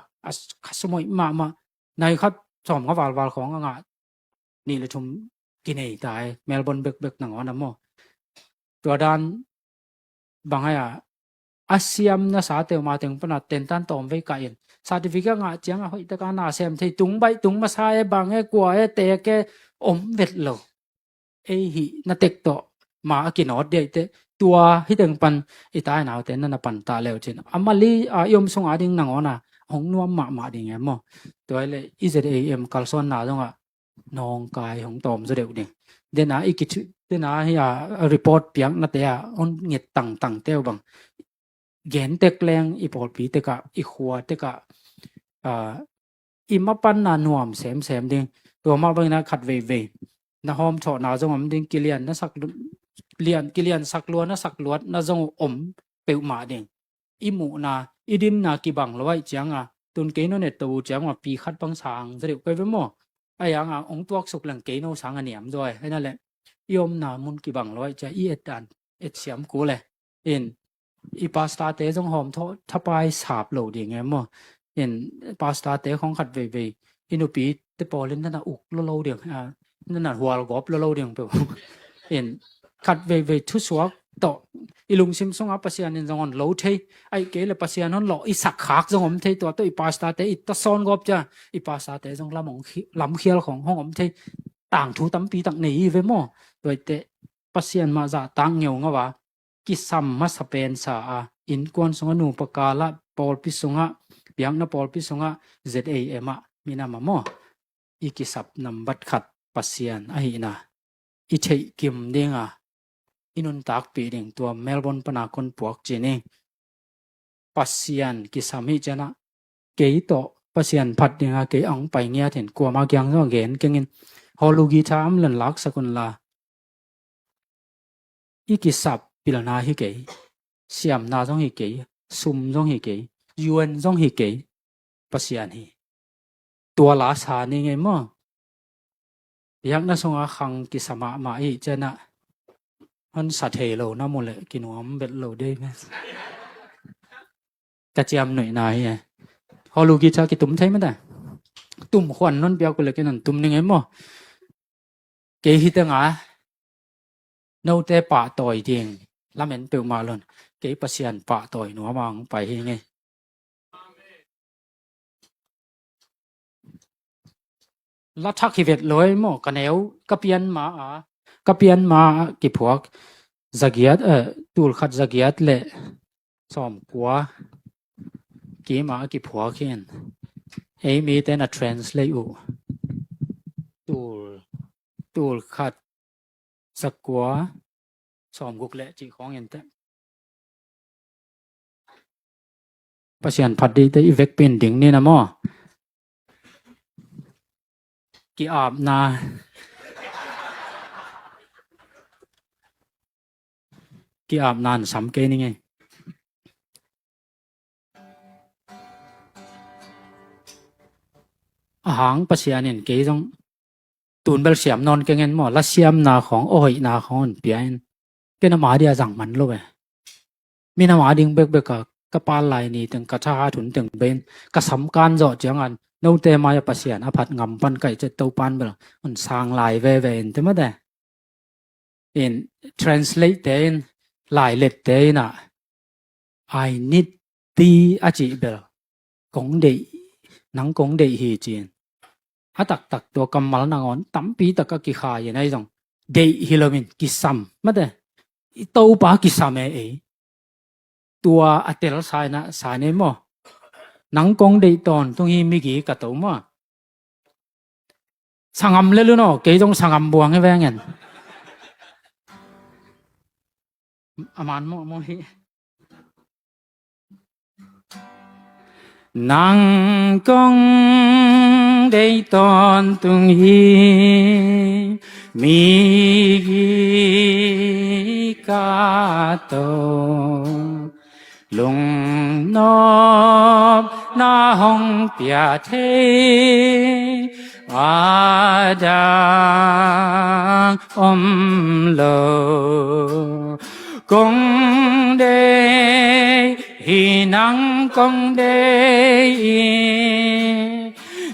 คัสมอยมาในครับสอมก็วาลของงานี่เลยชมกินเอตายเมลเบิร์นเบกหนังอันนั้นมั่วตัวด้านบางไงอาเซียมนะสาเตมาถึงปนัดเต็นตันตอมไว้กันซาติฟิกงาเจียงหอยตะการนาเซมที่ตุงใบตุงมาใช้บางไอ้กว่าไอ้เตะแกเวทโลหินาเต็กโตมากินอดเดียเตตัวที่ถึงปันอีตายหนาวเต็นนั่นปันตาแล้วจินอามาลียมสงอาดิงนังอ่ะหงนวมมาดิงไงมั่วตัวเลยอิเซเอ็มกัลซอนนาตรงนองกายของตอมจะเดียวดิเดน่าอีกิชเดน่าเฮียรีพอร์ตเปียงนัดเดียเงียตังเต้าบังเกณฑ์เต็กแรงอีปอลปีเตกะอีขวดเตกะอีมาปันนานวมเสมดิงตัวมาบังนะขัดเวนะหอมถอนาจงดิงกิเลียนนะสักเลียนกิเลียนสักล้วนนะสักล้วนนะจงเปิวมาดิงอีหมูนาอีดินนากิบังลอยเจียงตุนเกโนเนตตูเจียงปีขัดบังสางจะเรียกไปเป็นโมไอ้ยังองตัวสุกหลังเกโนสังอันเนียมด้วยให้นั่นแหละยมนามุนกิบังลอยจะอีเอ็ดเสียมกูเลยอีปาสตาเตจงหอมทับไปสาบโหลดอย่างเงี้ยมั้งเห็นปาสตาเตของขัดเวอินุปีเตปอลินนั่นน่ะอุกโลเดียงนั่นน่ะหัวกบโลเดียงเปล่าเห็นขัดเวทุสวกต่ออีลุงซิมซงอัปปัสยานินจงอนโลเทไอเกลปัสยานนหล่ออีสักขากจงหอมเทตัวอีปาสตาเตอีตะซอนกบจ้ะอีปาสตาเตจงลำเขียวของห้องหอมเทต่างทูตั้มปีต่างหนีเวมั้งโดยเตปัสยานมาจากต่างเหี่ยวงะวะกิสัมมาสเปนสาอินกวนสงนูปกาละปอลพิสุงะ piang na pol pi songa ZAM a mina mamo ikisap nambat khat pasian a hi na I thei kim dinga inun tak pi ding tua Melbourne pana kon puak chini pasian kisami chana ke to pasian phat dinga ke ang pai ngia then kwa ma kyang zo gen kengin holugi tham lan lak sakun la ikisap pilana hi ke siam na jong hi ke sum jong hi ke yuan jong hi ke pasian hi tua la sa ni nge mo yak na songa khang kisama ma I chana han sa the lo na mo le kinuam bet lo de me ka chiam noi na hi holugi cha ki tum thai ma da tum khwan non pya ko le ken tum ni nge mo ke hi ta nga no te pa toi ding lamen pe ma lon ke pasian pa toi no mang pai hi nge la thak hi vet loi mo kaneu kapian ma ki phuak zagiat tul khat zagiat le som kwa ki ma ki phuak hian ei mi ten a translate u tul khat sakwa som guk le chi khong en te pasian phadi te ivek pin ding ni na mo ki ap na ki ap nan sam ke ni nge ahang pasianin ke jong tun bel siam non ke ngen mo la siam na khong oi na khon pian ke na ma dia jang man lo we mi na ma ding bek bek ka pa lai ni teng ka tha thun teng ben ka sam kan zo chang an no te ma ya pasian a phat ngam pan kai che to pan bel un sang lai ve ve en te ma da in translate ten lai let te na I need ti a chi bel kong de nang kong de hi chin a tak tak to kamal na ngon tampi tak ka ki kha ye nai jong de hilomin ki sam ma da to pa ki sam e tua atel sai na sai ne mo nang kong de ton tung hi mi gi ka to mo sangam le lu no ke jong sangam buang e ve ngen aman mo hi nang kong de ton tung hi mi gi ka to lung nop na hong pia the adang lo kong de hi nang kong de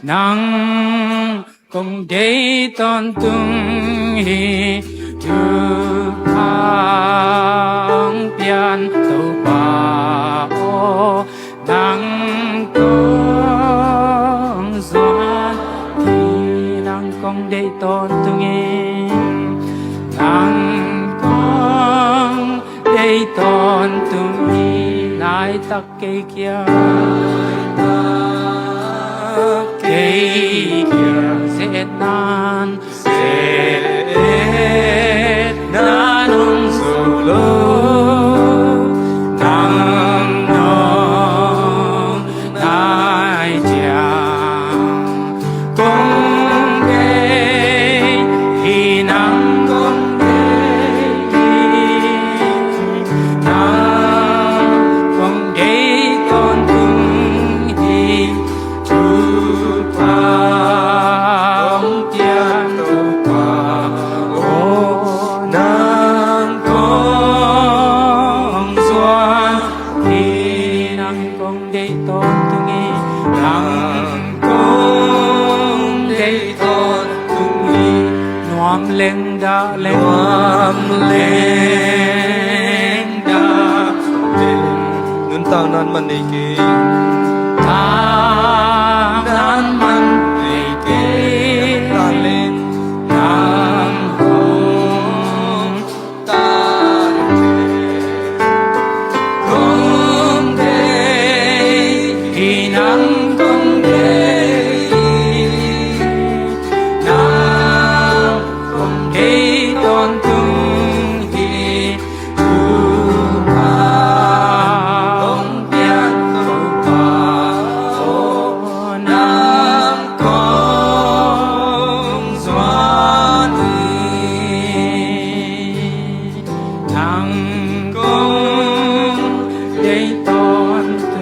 nang kong de ton tung hi tu ang pian tu pa o nang kong zuan hi nang kong de ton tung hi nang kong de ton tung hi nai tak ke kia Set nan ung solo nang nong nai jiang kong de hi nang kong de nang kong de ton tung hi tu pa lên da lên da lên ngân tang nan man nei ke ta nan man nei ke ta lên nam hong ta kong de hi nam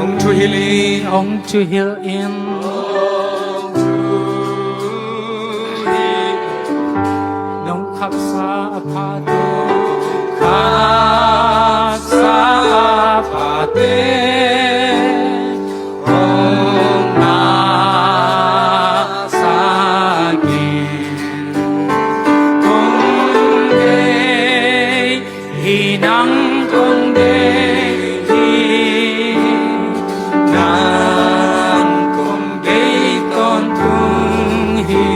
Ông Chúa Hilin ông chu hil in nông khắc sa pha tu khắc sa pha te ông na sa gin kung de hi nang kung de hi nan kung de ton tung hi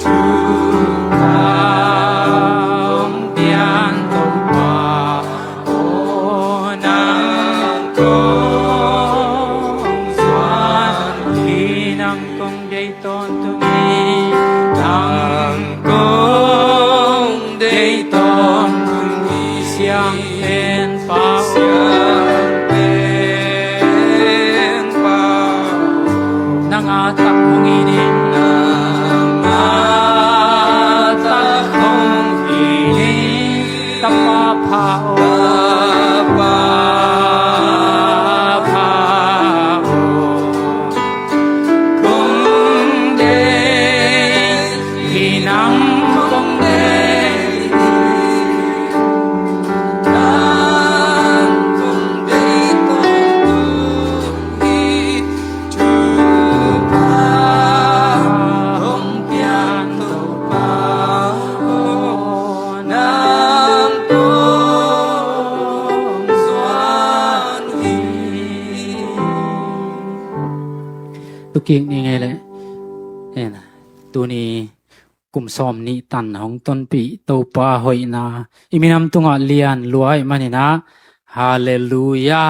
tu tam tian tu pa o nang kung xuan hi nang kung de ton tung hi nang kung de ton tung hi xiang en pa nang atak mong inin nang atak mong inin tapapao kung de hinang kung de nang kung de kung hi tu pa hong pian tu pa o nang kung xuan hi tu kieng niไงเลยเนี่ยนะตัวนี้กลุ่มซ้อมนี้ตันของต้นปีโตปาหอยนาอิมินำตุงะเลียนรวยมันนี่นะฮาเลลูยา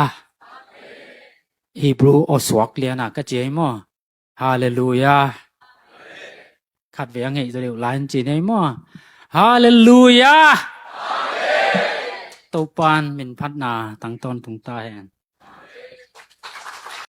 ฮีบรูอสวกเลียนะก็เจมอฮาเลลูยาขัดเวียงไงตัวเดียวลายจีนไอ้มอฮาเลลูยาโตปานมินพัฒนาตั้งต้นตุงใต้